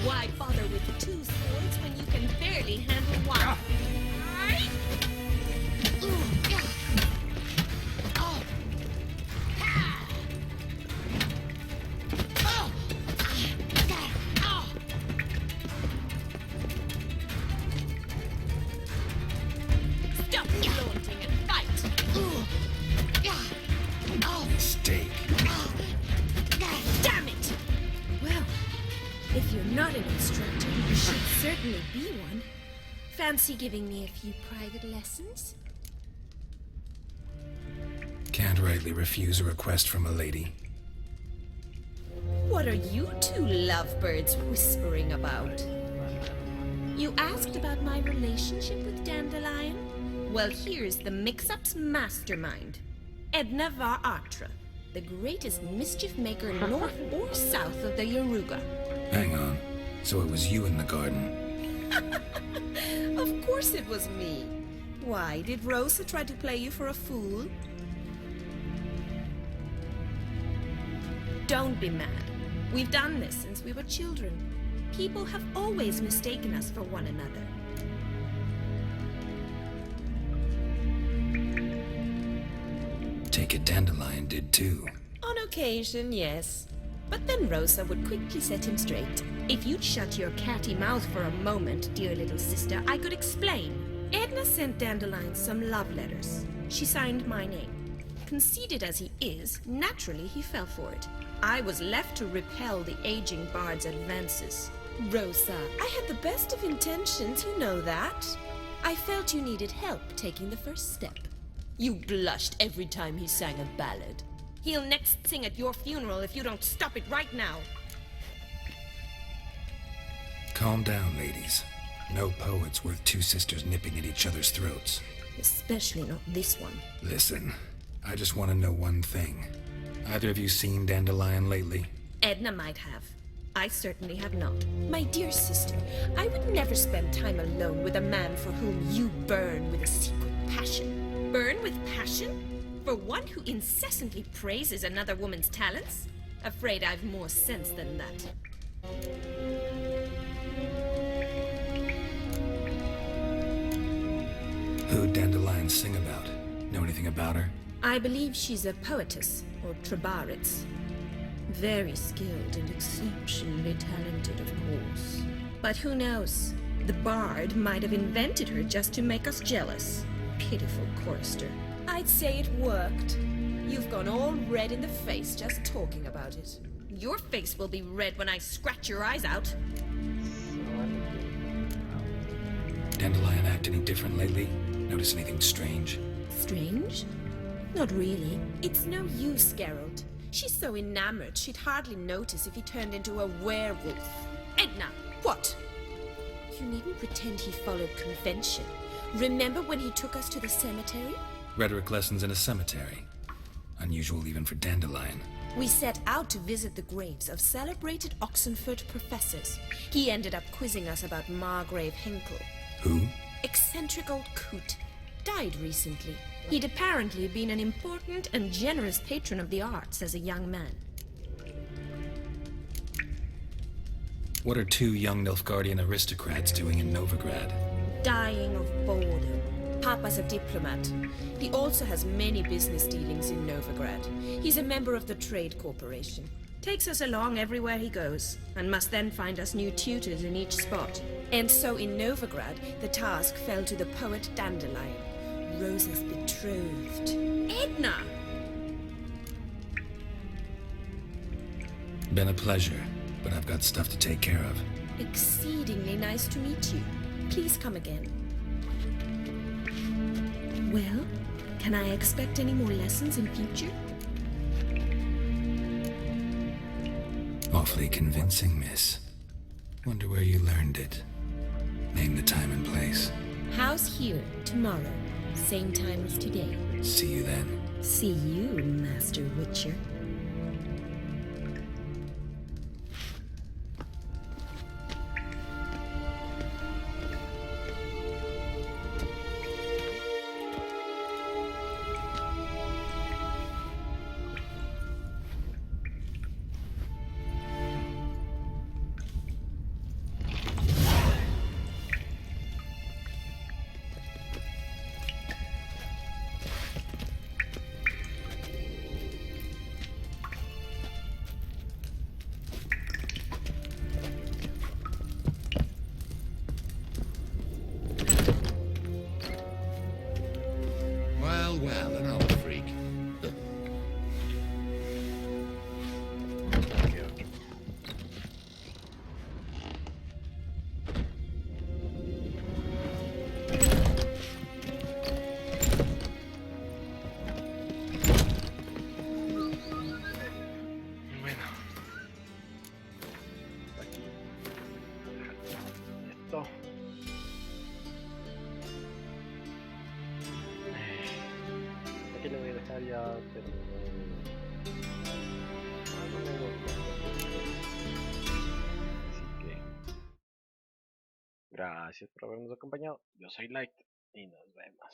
Why bother with two swords when you can barely handle one? Stop flaunting and fight! Mistake. Damn it! Well, if you're not an instructor, you should certainly be one. Fancy giving me a few private lessons? Can't rightly refuse a request from a lady. What are you two lovebirds whispering about? You asked about my relationship with Dandelion? Well, here's the mix-up's mastermind. Edna var Atra, the greatest mischief maker north or south of the Yaruga. Hang on. So it was you in the garden. Of course it was me. Why, did Rosa try to play you for a fool? Don't be mad. We've done this since we were children. People have always mistaken us for one another. Take it Dandelion did too. On occasion, yes. But then Rosa would quickly set him straight. If you'd shut your catty mouth for a moment, dear little sister, I could explain. Edna sent Dandelion some love letters. She signed my name. Conceited as he is, naturally he fell for it. I was left to repel the aging bard's advances. Rosa, I had the best of intentions, you know that. I felt you needed help taking the first step. You blushed every time he sang a ballad. He'll next sing at your funeral if you don't stop it right now. Calm down, ladies. No poet's worth two sisters nipping at each other's throats. Especially not this one. Listen, I just want to know one thing. Either of you seen Dandelion lately? Edna might have. I certainly have not. My dear sister, I would never spend time alone with a man for whom you burn with a secret passion. Burn with passion? For one who incessantly praises another woman's talents? Afraid I've more sense than that. Who'd Dandelion sing about? Know anything about her? I believe she's a poetess, or trabaritz. Very skilled and exceptionally talented, of course. But who knows? The bard might have invented her just to make us jealous. Pitiful chorister. I'd say it worked. You've gone all red in the face just talking about it. Your face will be red when I scratch your eyes out. Dandelion act any different lately? Notice anything strange? Strange? Not really. It's no use, Geralt. She's so enamored she'd hardly notice if he turned into a werewolf. Edna! What? You needn't pretend he followed convention. Remember when he took us to the cemetery? Rhetoric lessons in a cemetery. Unusual even for Dandelion. We set out to visit the graves of celebrated Oxenford professors. He ended up quizzing us about Margrave Henkel. Who? Eccentric old coot. Died recently. He'd apparently been an important and generous patron of the arts as a young man. What are two young Nilfgaardian aristocrats doing in Novigrad? Dying of boredom. Papa's a diplomat. He also has many business dealings in Novigrad. He's a member of the Trade Corporation. Takes us along everywhere he goes, and must then find us new tutors in each spot. And so in Novigrad, the task fell to the poet Dandelion, Rosa's betrothed. Edna! Been a pleasure, but I've got stuff to take care of. Exceedingly nice to meet you. Please come again. Well, can I expect any more lessons in future? Awfully convincing, miss. Wonder where you learned it. Name the time and place. House here, tomorrow. Same time as today. See you then. See you, Master Witcher. Well, an old freak. Bueno. Aquí. Esto. Aquí le voy a dejar ya terminé. No me gusta. Así que gracias por habernos acompañado. Yo soy Light y nos vemos.